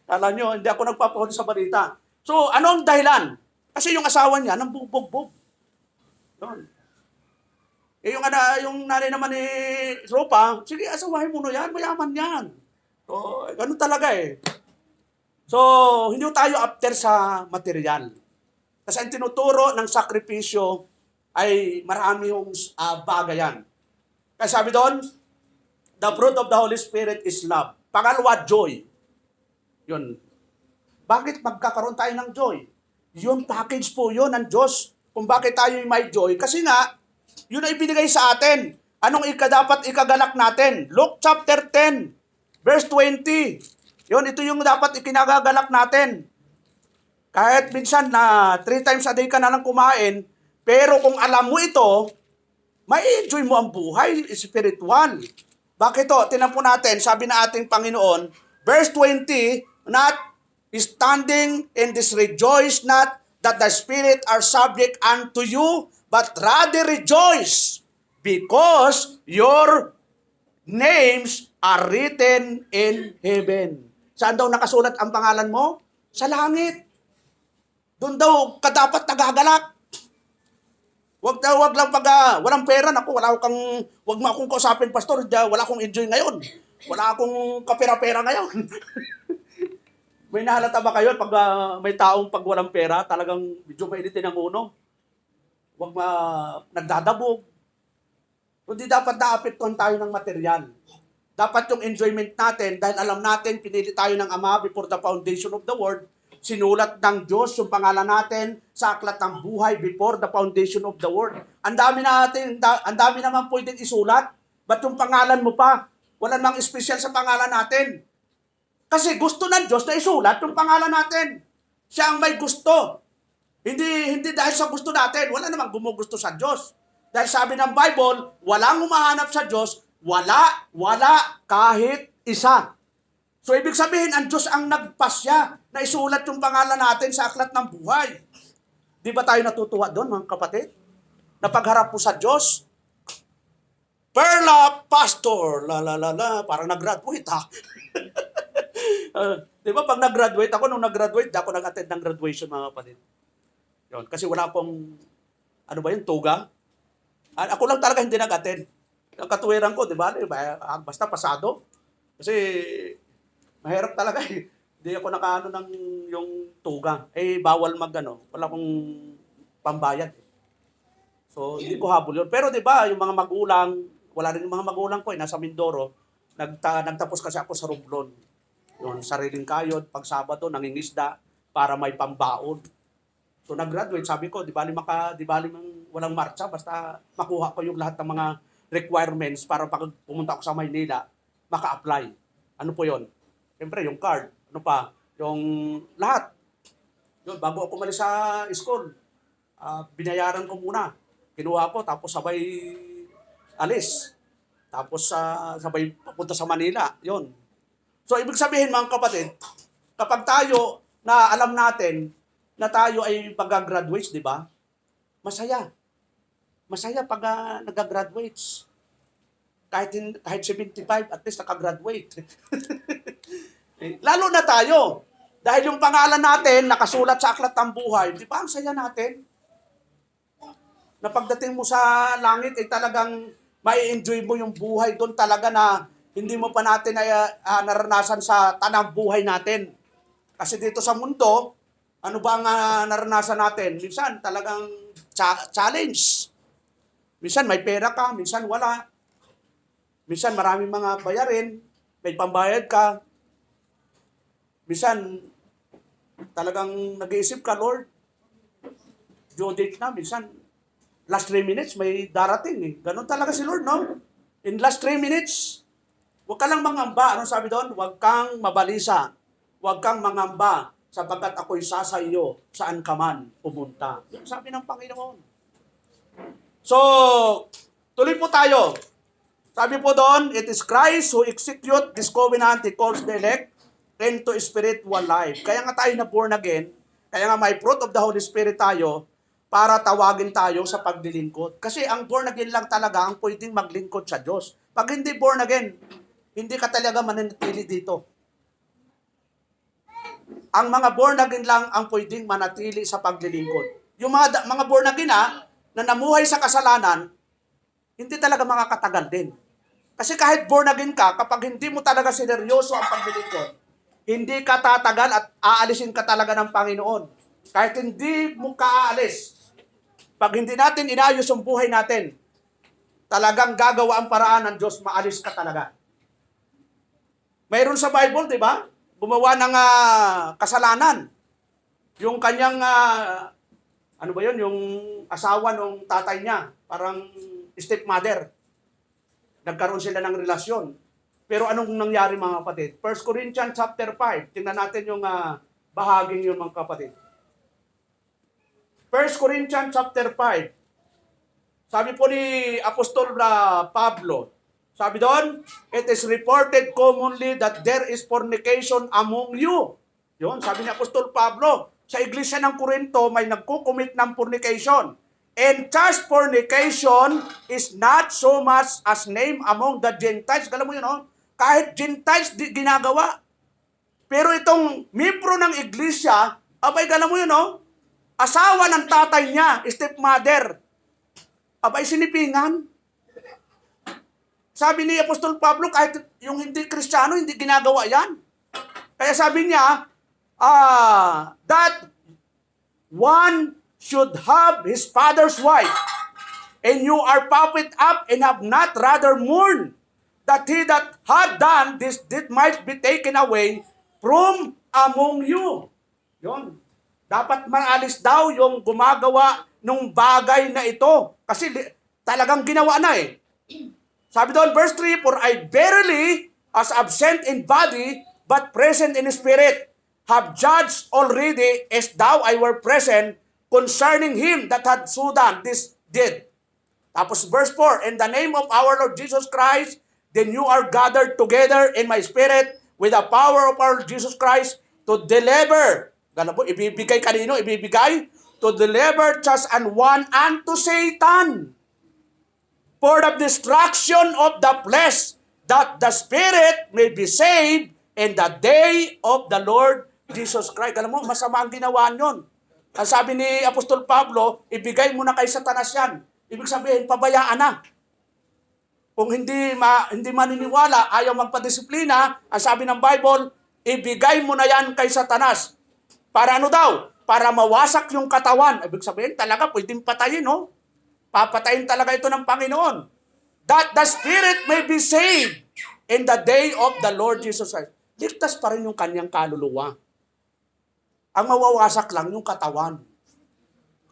Speaker 1: Alam nyo, hindi ako nagpapahod sa balita. So, ano ang dahilan? Kasi yung asawa niya, nang bugbog. Yun. Yung nanay naman ni Ropa, sige, asawahin mo na yan, mayaman yan. So, ganun talaga eh. So, hindi tayo after sa material. Kasi ang tinuturo ng sakripisyo ay marami yung bagay yan. Kaya sabi doon, the fruit of the Holy Spirit is love. Pangalawa, joy. Yun. Bakit magkakaroon tayo ng joy? Yung package po yun ng Diyos. Kung bakit tayo may joy. Kasi nga, yun ay binigay sa atin. Anong dapat ikagalak natin? Luke chapter 10, verse 20. Yun, ito yung dapat ikinagagalak natin. Kahit minsan na 3 times a day ka na lang kumain, pero kung alam mo ito, may enjoy mo ang buhay spiritual. Bakit to? Tinan po natin, sabi na ating Panginoon, verse 20, not standing in this rejoice not that the Spirit are subject unto you, but rather rejoice because your names are written in heaven. Saan daw nakasulat ang pangalan mo? Sa langit. Doon daw ka dapat nagagalak. Wag lang walang pera. Naku, wag mo akong kausapin, pastor. Wala akong enjoy ngayon. Wala akong kapera-pera ngayon. May nahalata ba kayo pag may taong pag walang pera, talagang medyo mainitin ang uno? Wag nagdadabog. Hindi dapat naapektuhan tayo ng material. Dapat yung enjoyment natin, dahil alam natin, pinili tayo ng Ama before the foundation of the world, sinulat ng Diyos yung pangalan natin sa aklat ng buhay before the foundation of the world. Ang dami naman pwedeng isulat. Ba't yung pangalan mo pa? Wala namang espesyal sa pangalan natin. Kasi gusto ng Diyos na isulat yung pangalan natin. Siya ang may gusto. Hindi dahil sa gusto natin. Wala namang gumugusto sa Diyos. Dahil sabi ng Bible, walang humahanap sa Diyos, wala kahit isa. So ibig sabihin, ang Diyos ang nagpasya na isulat yung pangalan natin sa aklat ng buhay. Di ba tayo natutuwa doon, mga kapatid? Na pagharap po sa Diyos, Perla Pastor, parang nag-graduate ha. Di ba pag nag-graduate, nung nag-graduate, ako nag-attend ng graduation, mga kapatid. Yun, kasi wala akong, tuga. Ako lang talaga hindi nag-attend. Ang katuwiran ko, di ba? Basta pasado. Kasi mahirap talaga eh. Hindi ako nakaano ng yung tuga. Bawal wala akong pambayad. So, hindi ko habol yun. Pero di ba, yung mga magulang, wala rin yung mga magulang ko nasa Mindoro. Nagtapos kasi ako sa Romblon. Yung sariling kayod, pag Sabado, nangingisda para may pambaon. So nag-graduate, sabi ko, di bali walang marcha, basta makuha ko yung lahat ng mga requirements para pag pumunta ako sa Maynila, maka-apply. Ano po yon? Siyempre, yung card. Ano pa? Yung lahat. Yun, bago ako umalis sa school, binayaran ko muna. Kinuha ko, tapos sabay alis. Tapos sabay papunta sa Manila. Yun. So, ibig sabihin, mga kapatid, kapag tayo na alam natin na tayo ay pag-graduates, di ba? Masaya. Masaya pag nag-graduates. Kahit 75, at least nakagraduate. Lalo na tayo. Dahil yung pangalan natin, nakasulat sa aklat ng buhay, di ba ang saya natin? Na pagdating mo sa langit, ay talagang mai-enjoy mo yung buhay doon talaga na hindi mo pa natin ay naranasan sa tanang buhay natin. Kasi dito sa mundo, ano ba ang naranasan natin? Minsan talagang challenge. Minsan may pera ka, minsan wala. Minsan maraming mga bayarin, may pambayad ka. Minsan talagang nag-iisip ka, Lord, due date na, minsan last 3 minutes may darating eh. Ganon talaga si Lord, no? In last 3 minutes, huwag ka lang mangamba. Ano sabi doon? Huwag kang mabalisa. Huwag kang mangamba sapagkat ako'y sasa iyo saan ka man pumunta. Yan sabi ng Panginoon. So, tuloy po tayo. Sabi po doon, it is Christ who execute this covenant, he calls the elect into spiritual life. Kaya nga tayo na born again, kaya nga may fruit of the Holy Spirit tayo, para tawagin tayo sa paglilingkod. Kasi ang born again lang talaga ang pwedeng maglingkod sa Diyos. Pag hindi born again, hindi ka talaga mananatili dito. Ang mga born again lang ang pwedeng manatili sa paglilingkod. Yung mga born again na namuhay sa kasalanan, hindi talaga makakatagal din. Kasi kahit born again ka, kapag hindi mo talaga sineryoso ang paglilingkod, hindi ka tatagal at aalisin ka talaga ng Panginoon. Kahit hindi mo ka aalis, pag hindi natin inayos ang buhay natin, talagang gagawa ang paraan ng Diyos, maalis ka talaga. Mayroon sa Bible, di ba? Gumawa ng kasalanan. Yung kanyang, ano ba yun? Yung asawa ng tatay niya, parang stepmother. Nagkaroon sila ng relasyon. Pero anong nangyari mga kapatid? 1 Corinthians chapter 5. Tingnan natin yung bahaging yun mga kapatid. 1 Corinthians chapter 5. Sabi po ni Apostol Pablo, sabi doon, it is reported commonly that there is fornication among you. Yun, sabi ni Apostol Pablo, sa iglesia ng Corinto may nagkukumit ng fornication. And such fornication is not so much as named among the Gentiles. Alam mo yun, no? Kahit Gentiles ginagawa. Pero itong miyembro ng iglesia, abay, alam mo yun, no? Asawa ng tatay niya, stepmother. Abay, sinipingan. Sabi ni Apostol Pablo, kahit yung hindi Kristiyano, hindi ginagawa yan. Kaya sabi niya, that one should have his father's wife, and you are puffed up and have not rather mourned, that he that had done this deed might be taken away from among you. Yun. Dapat maalis daw yung gumagawa ng bagay na ito. Kasi talagang ginawa na eh. Sabi doon, verse 3, for I verily, as absent in body, but present in spirit, have judged already as thou I were present concerning him that had so done this deed. Tapos verse 4, in the name of our Lord Jesus Christ, then you are gathered together in my spirit with the power of our Jesus Christ to deliver. Ganun po, ibibigay kanino? Ibibigay to deliver just and one unto Satan for the destruction of the flesh, that the spirit may be saved in the day of the Lord Jesus Christ. Alam mo, masama ang ginawa nyon. Ang sabi ni Apostol Pablo, ibigay mo na kay Satanas yan. Ibig sabihin, pabayaan na. Kung hindi maniniwala, ayaw magpadisiplina, ang sabi ng Bible, ibigay mo na yan kay Satanas. Para ano daw? Para mawasak yung katawan. Ibig sabihin, talaga pwedeng patayin, no? Papatayin talaga ito ng Panginoon. That the spirit may be saved in the day of the Lord Jesus Christ. Ligtas pa rin yung kanyang kaluluwa. Ang mawawasak lang yung katawan.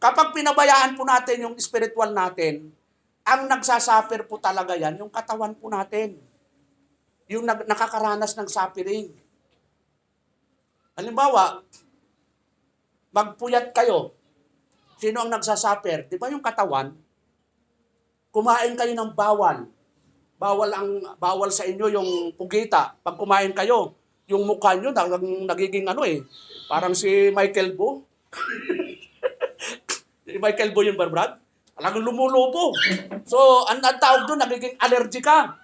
Speaker 1: Kapag pinabayaan po natin yung spiritual natin, ang nagsasuffer po talaga yan, yung katawan po natin. Yung nakakaranas ng suffering. Halimbawa, magpuyat kayo. Sino ang nagsasuffer? Di ba yung katawan? Kumain kayo ng bawal. Bawal sa inyo yung pugita. Pag kumain kayo, yung mukha nyo nagiging parang si Michael Bo. Michael Boy yun ba, Brad? Talagang lumulubo. So, ang tawag doon, nagiging allergy ka.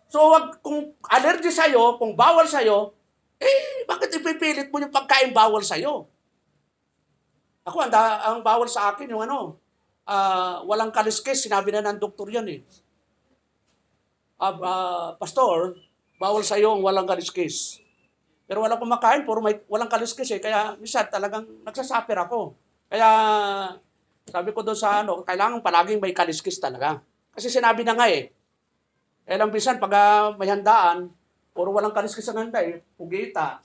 Speaker 1: So, kung allergy sa'yo, kung bawal sa'yo, bakit ipipilit mo yung pagkain bawal sa'yo? Ako, ang bawal sa akin yung walang kaliskis, sinabi na ng doktor yan eh. Pastor, bawal sa'yo ang walang kaliskis. Pero walang kumakain, puro walang kaliskis eh. Kaya minsan talagang nagsasuffer ako. Kaya sabi ko doon sa kailangan palaging may kaliskis talaga. Kasi sinabi na nga eh. Lang bisan pag may handaan, puro walang kaliskis ang handa eh. Pugita,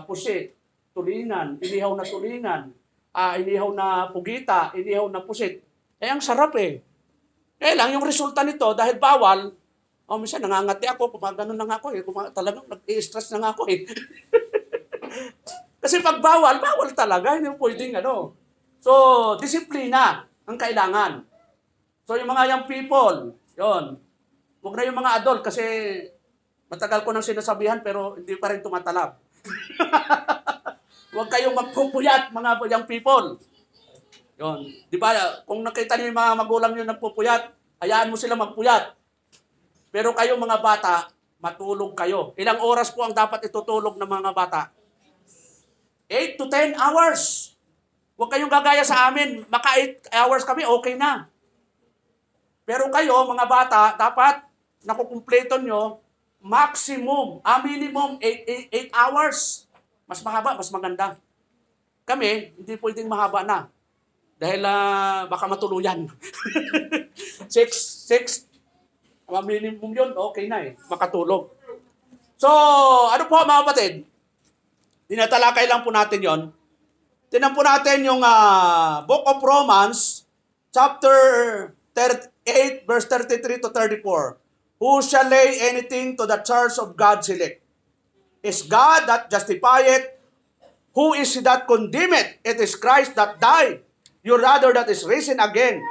Speaker 1: pusit, tulingan, inihaw na tulingan, inihaw na pugita, inihaw na pusit. Ang sarap eh. Lang yung resulta nito, dahil bawal, minsan nangangati ako, gumagano na nga ako eh. Talagang nag-i-stress na nga ako eh. Kasi pag bawal, bawal talaga. Hindi mo pwedeng So, disiplina ang kailangan. So, yung mga young people, yon. Huwag na yung mga adult kasi matagal ko nang sinasabihan pero hindi pa rin tumatalab. Huwag kayong magpupuyat, mga young people. Yon. Di ba, kung nakita niyo yung mga magulang niyo nagpupuyat, hayaan mo sila magpuyat. Pero kayo mga bata, matulog kayo. Ilang oras po ang dapat itutulog ng mga bata? 8 to 10 hours. Huwag kayong gagaya sa amin. Maka 8 hours kami, okay na. Pero kayo, mga bata, dapat nakukumpleto nyo, minimum 8 hours. Mas mahaba, mas maganda. Kami, hindi pwedeng mahaba na. Dahil baka matuluyan. 6, minimum yun, okay na eh. Makatulog. So, ano po mga kapatid? Tinatalakay lang po natin yon. Tinan po natin yung Book of Romans, chapter 8, verse 33 to 34. Who shall lay anything to the charge of God's elect? Is God that justifieth? Who is he that condemneth? It is Christ that died, you rather that is risen again,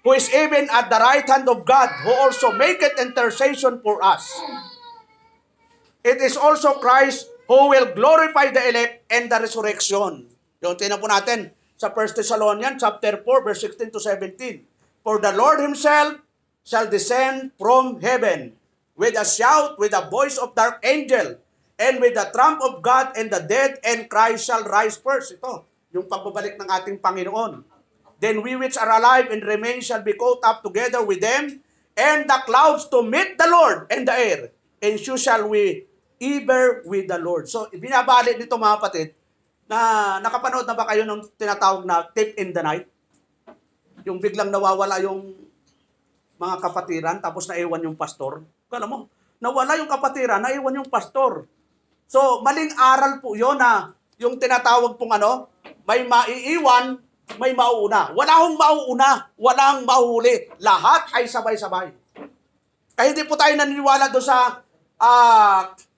Speaker 1: who is even at the right hand of God, who also maketh intercession for us. It is also Christ who will glorify the elect and the resurrection. Yung tinan po natin sa 1 Thessalonians chapter 4, verse 16 to 17. For the Lord himself shall descend from heaven with a shout, with a voice of the archangel, and with the trump of God, and the dead and Christ shall rise first. Ito, yung pagbabalik ng ating Panginoon. Then we which are alive and remain shall be caught up together with them, and the clouds to meet the Lord in the air, and so shall we ever with the Lord. So, binabalik nito mga kapatid, na nakapanood na ba kayo ng tinatawag na thief in the night? Yung biglang nawawala yung mga kapatiran, tapos naiwan yung pastor. Kala mo, nawala yung kapatiran, naiwan yung pastor. So, maling aral po yun na yung tinatawag pong may maiiwan, may mauuna. Wala hong mauuna, walang mahuli. Lahat ay sabay-sabay. Kaya hindi po tayo naniniwala doon sa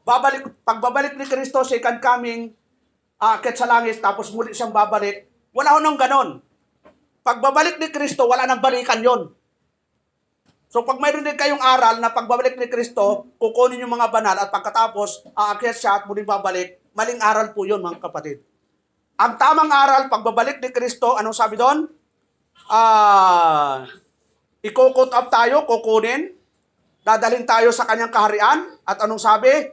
Speaker 1: pagbabalik ni Kristo, second coming, aakyat sa langit, tapos muli siyang babalik. Wala ho nang ganon. Pagbabalik ni Kristo, wala nang balikan yon. So pag mayroon din kayong aral na pagbabalik ni Kristo, kukunin yung mga banal at pagkatapos, aakyat siya at muling babalik, maling aral po yun mga kapatid. Ang tamang aral, pagbabalik ni Kristo, anong sabi doon? I-cut up tayo, kukunin, dadalhin tayo sa kanyang kaharian, at anong sabi?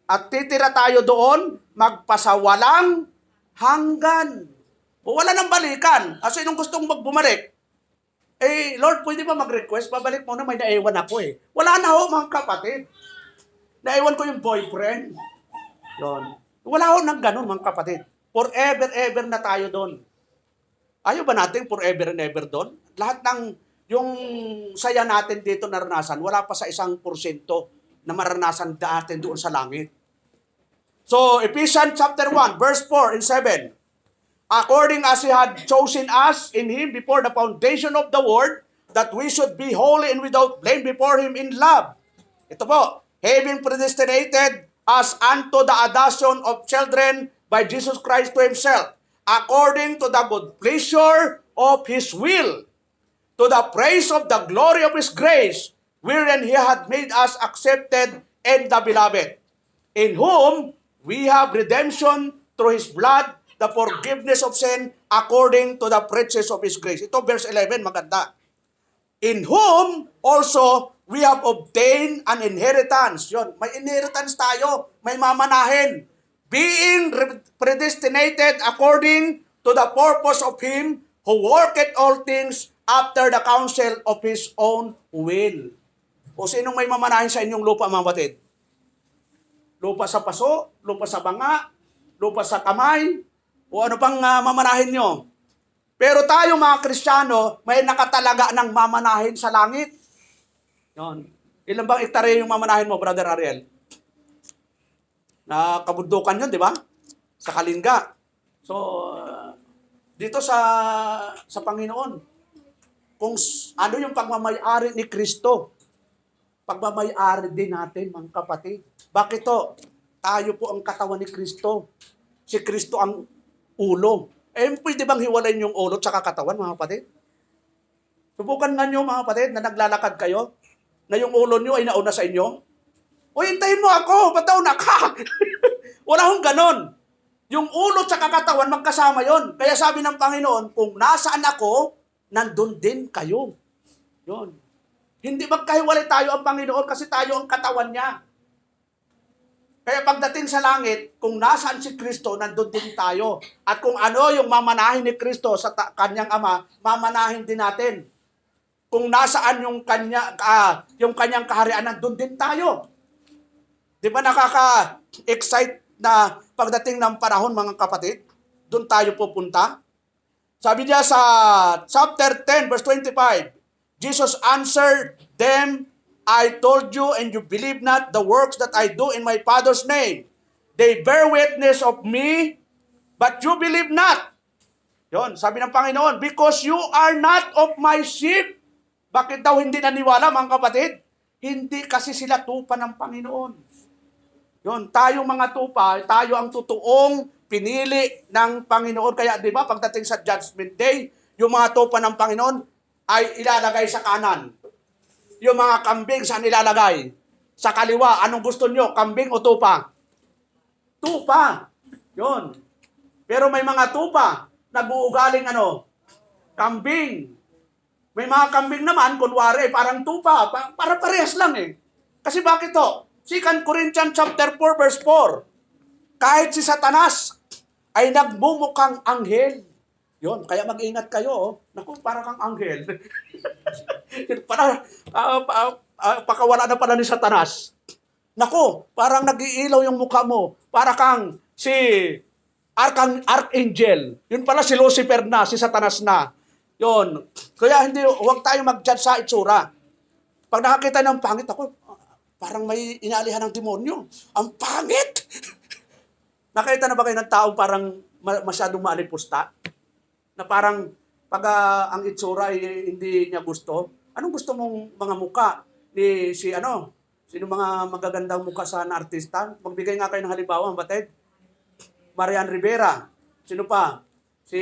Speaker 1: At titira tayo doon, magpasawalang hanggan. O wala nang balikan. Sinong gustong magbumalik? Lord, pwede ba mag-request? Babalik mo na, may naiwan ako eh. Wala na ho, mga kapatid. Naiwan ko yung boyfriend. Yun. Wala ho nang ganun, mga kapatid. Forever, ever na tayo doon. Ayaw ba natin forever and ever doon? Lahat ng yung saya natin dito naranasan, wala pa sa 1% na maranasan natin doon sa langit. So, Ephesians chapter 1, verse 4 and 7. According as he had chosen us in him before the foundation of the world, that we should be holy and without blame before him in love. Ito po, having predestinated us unto the adoption of children by Jesus Christ to himself, according to the good pleasure of his will, to the praise of the glory of his grace, wherein he had made us accepted in the beloved, in whom we have redemption through His blood, the forgiveness of sin, according to the riches of His grace. Ito, verse 11, maganda. In whom also we have obtained an inheritance. Yun, may inheritance tayo, may mamanahin. Being predestinated according to the purpose of Him who worketh all things after the counsel of His own will. O sinong may mamanahin sa inyong lupa, mga batid? Lupa sa paso, lupa sa banga, lupa sa kamay, o ano pang mamanahin nyo? Pero tayo mga Kristiyano, may nakatalaga ng mamanahin sa langit. Yon. Ilan bang hektarya yung mamanahin mo, Brother Ariel? Na kabundukan yun, di ba? Sa Kalinga. So, dito sa Panginoon, kung ano yung pagmamayari ni Kristo, pagmamayari din natin, mga kapatid. Bakit to? Tayo po ang katawan ni Kristo. Si Kristo ang ulo. Pwede bang hiwalayin yung ulo at katawan, mga kapatid? Subukan nga nyo, mga kapatid, na naglalakad kayo, na yung ulo nyo ay nauna sa inyo. O, hintayin mo ako, ba't nauna ka? Wala hong ganon. Yung ulo at katawan, magkasama yon. Kaya sabi ng Panginoon, kung nasaan ako, nandun din kayo. Yon. Hindi magkahiwalay tayo ang Panginoon kasi tayo ang katawan niya. Kaya pagdating sa langit, kung nasaan si Kristo, nandun din tayo. At kung ano yung mamanahin ni Kristo sa kanyang Ama, mamanahin din natin. Kung nasaan yung kanyang kaharian, nandun din tayo. Di ba nakaka-excite na pagdating ng panahon, mga kapatid? Doon tayo pupunta. Sabi niya sa chapter 10, verse 25, Jesus answered them, I told you and you believe not the works that I do in my Father's name. They bear witness of me, but you believe not. Yon, sabi ng Panginoon, because you are not of my sheep. Bakit daw hindi naniwala, mga kapatid? Hindi kasi sila tupa ng Panginoon. Yon, tayo mga tupa, tayo ang totoong pinili ng Panginoon. Kaya di ba, pagdating sa Judgment Day, yung mga tupa ng Panginoon ay ilalagay sa kanan. Yung mga kambing, saan ilalagay? Sa kaliwa. Anong gusto nyo? Kambing o tupa? Tupa. Yun. Pero may mga tupa, nag-uugaling kambing. May mga kambing naman, kunwari, parang tupa. Para parehas lang eh. Kasi bakit to? 2 Corinthians chapter 4, verse 4. Kahit si Satanas ay nagmumukhang anghel. Yon, kaya mag-ingat kayo. Oh. Naku, para kang anghel. Pakawala na pala ni Satanas. Naku, parang nag-iilaw yung mukha mo. Para kang si Archangel. Yun pala si Lucifer na, si Satanas na. Yon. Kaya huwag tayo mag-judge sa itsura. Pag nakakita ng pangit, ako, parang may inaalihan ng demonyo. Ang pangit! Nakita na ba kayo ng taong parang masyadong maalipusta? Na parang pag ang itsura ay hindi niya gusto. Anong gusto mong mga muka ni sino mga magagandang muka sa artista? Magbigay nga kayo ng halimbawa, batid. Marian Rivera. Sino pa? Si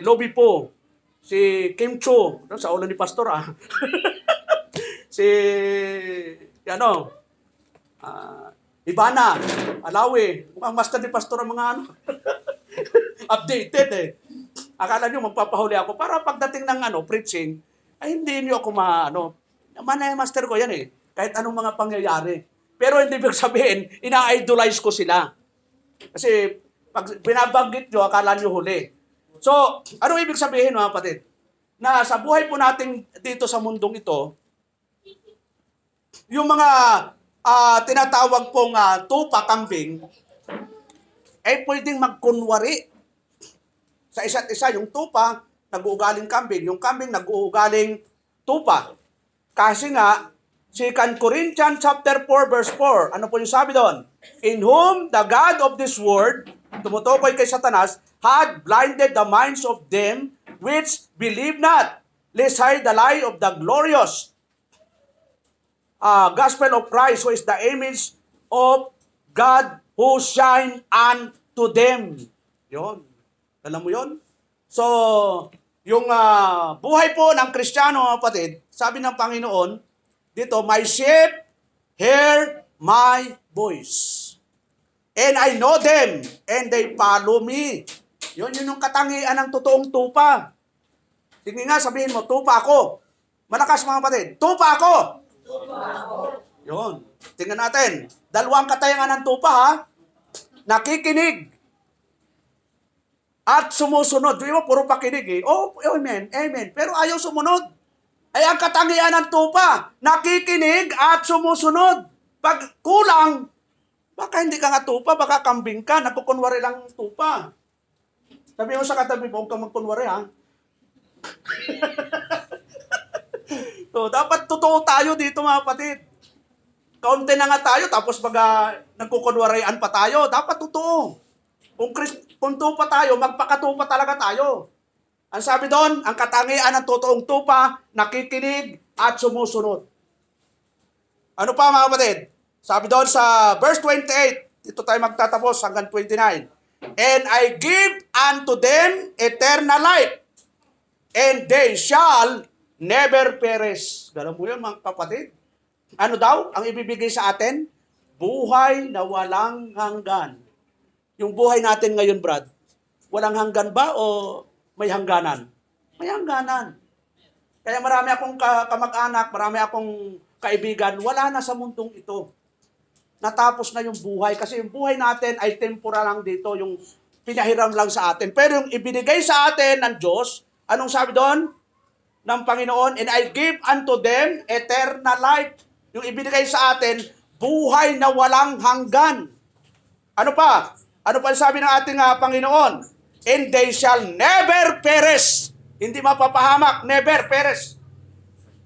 Speaker 1: Lobby Po. Si Kim Cho. Sa ulo ni Pastor si Ivana Alawi. Mukhang master ni Pastor ang mga updated eh. Akala nyo magpapahuli ako para pagdating ng preaching, ay hindi niyo ako master ko yan eh. Kahit anong mga pangyayari. Pero hindi ibig sabihin, ina-idolize ko sila. Kasi pag binabanggit nyo, akala nyo huli. So, ano ibig sabihin, mga kapatid? Na sa buhay po natin dito sa mundong ito, yung mga tinatawag pong tupa, kambing, ay pwedeng magkunwari sa isa't isa. Yung tupa, nag-uugaling kambing. Yung kambing, nag-uugaling tupa. Kasi nga, 2 Corinthians chapter 4, verse 4, ano po yung sabi doon? In whom the God of this world, tumutukoy kay Satanas, had blinded the minds of them which believe not, lest hide the light of the glorious gospel of Christ, who is the image of God who shine unto them. Yun. Alam mo yun? So, yung buhay po ng Kristiyano, mga kapatid, sabi ng Panginoon, dito, my sheep hear my voice. And I know them, and they follow me. Yun yung katangian ng totoong tupa. Sige nga, sabihin mo, tupa ako. Malakas mga kapatid, tupa ako. Yun. Tingnan natin. Dalawang katayangan ng tupa ha. Nakikinig at sumusunod. Di ba, puro pakinig eh. Oh, amen, amen. Pero ayaw sumunod. Ay ang katangian ng tupa. Nakikinig at sumusunod. Pag kulang, baka hindi ka nga tupa, baka kambing ka, nagkukunwari lang tupa. Sabi mo sa katabi mo, huwag kang magkunwari ha. So, dapat totoo tayo dito mga kapatid. Kaunti na nga tayo, tapos baga nagkukunwarian pa tayo. Dapat totoo. Kung tupa tayo, magpakatupa talaga tayo. Ang sabi doon, ang katangian ng totoong tupa, nakikinig at sumusunod. Ano pa mga kapatid? Sabi doon sa verse 28, dito tayo magtatapos hanggang 29. And I give unto them eternal life, and they shall never perish. Ganun mo yun mga kapatid. Ano daw ang ibibigay sa atin? Buhay na walang hanggan. Yung buhay natin ngayon, Brad, walang hanggan ba o may hangganan? May hangganan. Kaya marami akong kamag-anak, marami akong kaibigan, wala na sa mundong ito. Natapos na yung buhay kasi yung buhay natin ay temporal lang dito, yung pinahiram lang sa atin. Pero yung ibinigay sa atin ng Diyos, anong sabi doon? Ng Panginoon, and I give unto them eternal life. Yung ibinigay sa atin, buhay na walang hanggan. Ano pa? Ano pa sabi ng ating Panginoon? And they shall never perish. Hindi mapapahamak, never perish.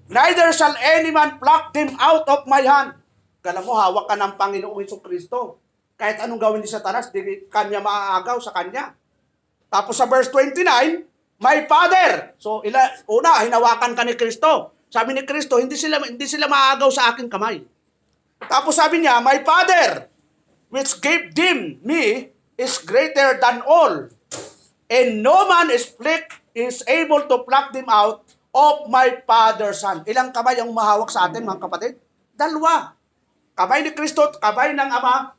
Speaker 1: Neither shall any man pluck them out of my hand. Kala mo, hawak ka ng Panginoong Jesucristo. Kahit anong gawin ni Satanas, di kanya maaagaw sa kanya. Tapos sa verse 29, my Father. So, una, hinawakan ka ni Kristo. Sabi ni Kristo, hindi sila maaagaw sa aking kamay. Tapos sabi niya, my Father, which gave them me, is greater than all. And no man is able to pluck them out of my Father's hand. Ilang kamay ang umahawak sa atin, mga kapatid? Dalawa. Kamay ni Kristo, kamay ng Ama,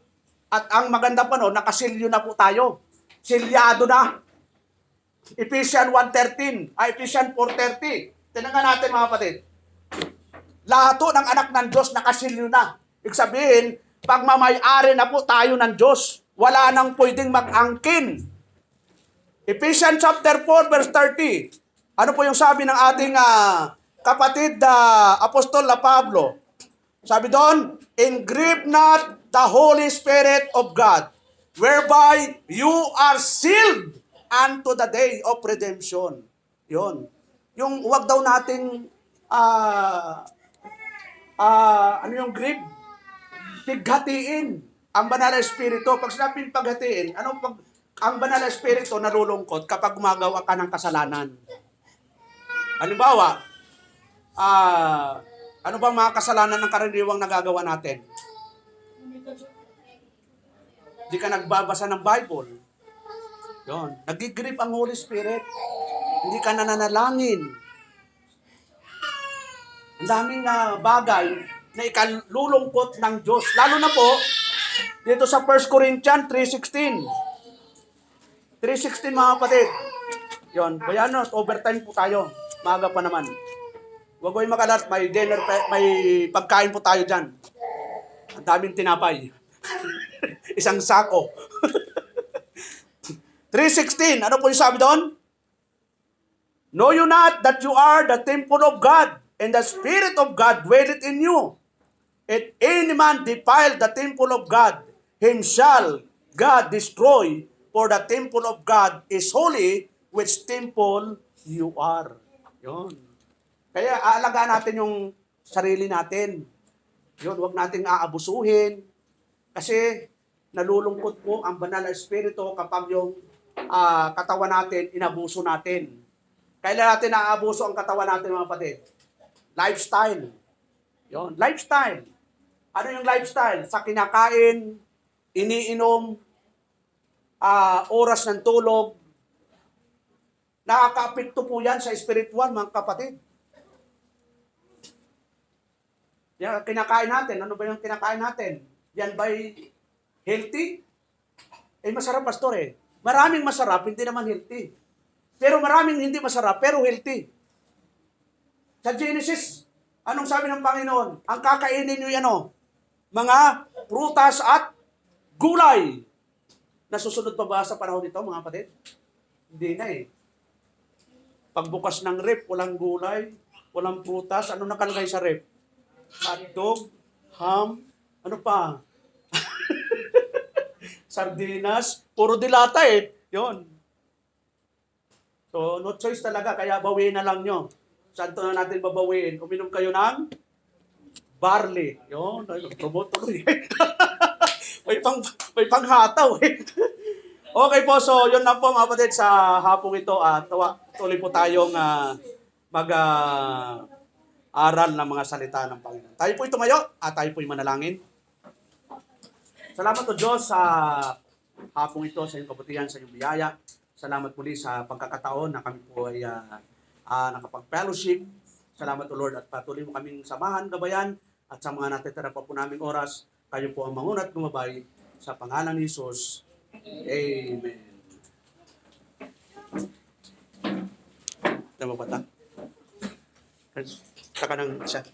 Speaker 1: at ang maganda pa no, nakasilyo na po tayo. Silyado na. Ephesians 1:13, Ephesians 4:30. Tinangan natin mga kapatid. Lahat ng anak ng Diyos nakasilyo na. Ibig sabihin, pagmamay-ari na po tayo ng Diyos. Wala nang pwedeng mag-angkin. Ephesians chapter 4 verse 30. Ano po yung sabi ng ating kapatid Apostol na Pablo? Sabi doon, and grieve not the Holy Spirit of God, whereby you are sealed unto the day of redemption. Yun. Yung huwag daw nating ano yung grieve? Pighatiin ang banal na espiritu. Pag sinabing paghatiin, ang banal na espiritu nalulungkot kapag gumagawa ka ng kasalanan. Halimbawa, ano bang mga kasalanan ng karaniwang nagagawa natin? Di ka nagbabasa ng Bible. Yun. Nag-grieve ang Holy Spirit. Hindi ka nananalangin. Ang daming bagay na ikalulungkot ng Diyos. Lalo na po, dito sa 1 Corinthians 3:16. 3:16 mga kapatid. Yun. Bayan overtime po tayo. Maaga pa naman. Huwag ko yung makalat, may dinner, may pagkain po tayo dyan. Ang daming tinapay. Isang sako. 3:16, ano po yung sabi doon? Know you not that you are the temple of God, and the Spirit of God dwelleth in you? If any man defile the temple of God, him shall God destroy, for the temple of God is holy, which temple you are. Yun. Kaya aalagaan natin yung sarili natin. Yun, huwag nating aabusuhin. Kasi nalulungkot po ang banal na espiritu kapag yung katawan natin, inabuso natin. Kailan natin naaabuso ang katawan natin mga kapatid? Lifestyle. Yun, lifestyle. Ano yung lifestyle? Sa kinakain, iniinom, oras ng tulog. Nakaka-apekto po yan sa spiritual mga kapatid. Yan, kinakain natin. Ano ba yung kinakain natin? Yan ba'y healthy? Eh, masarap, pastor eh. Maraming masarap, hindi naman healthy. Pero maraming hindi masarap, pero healthy. Sa Genesis, anong sabi ng Panginoon? Ang kakainin nyo yan, mga prutas at gulay. Nasusunod pa ba sa panahon nito, mga kapatid? Hindi na eh. Pagbukas ng rep, walang gulay, walang prutas. Ano nakalagay sa rep? Hotdog, ham, ano pa? Sardinas, puro dilata eh. Yun. So, no choice talaga, kaya bawiin na lang nyo. Saan na natin babawiin? Uminom kayo ng barley. Yun, promote tuloy. may panghataw eh. Okay po, so yun lang po mga kapatid sa hapong ito. Tuloy po tayong mag-aral ng mga salita ng Panginoon. Tayo po tumayo at tayo po'y manalangin. Salamat o Diyos sa hapong ito, sa iyong kabutihan, sa iyong biyaya. Salamat muli sa pagkakataon na kami po ay nakapag-fellowship. Salamat o Lord at patuloy mo kaming samahan, gabayan at sa mga natitira pa po naming oras, kayo po ang mangunat gumabay sa pangalan ni Jesus. Amen. Tama ba ta? Saka ng isa.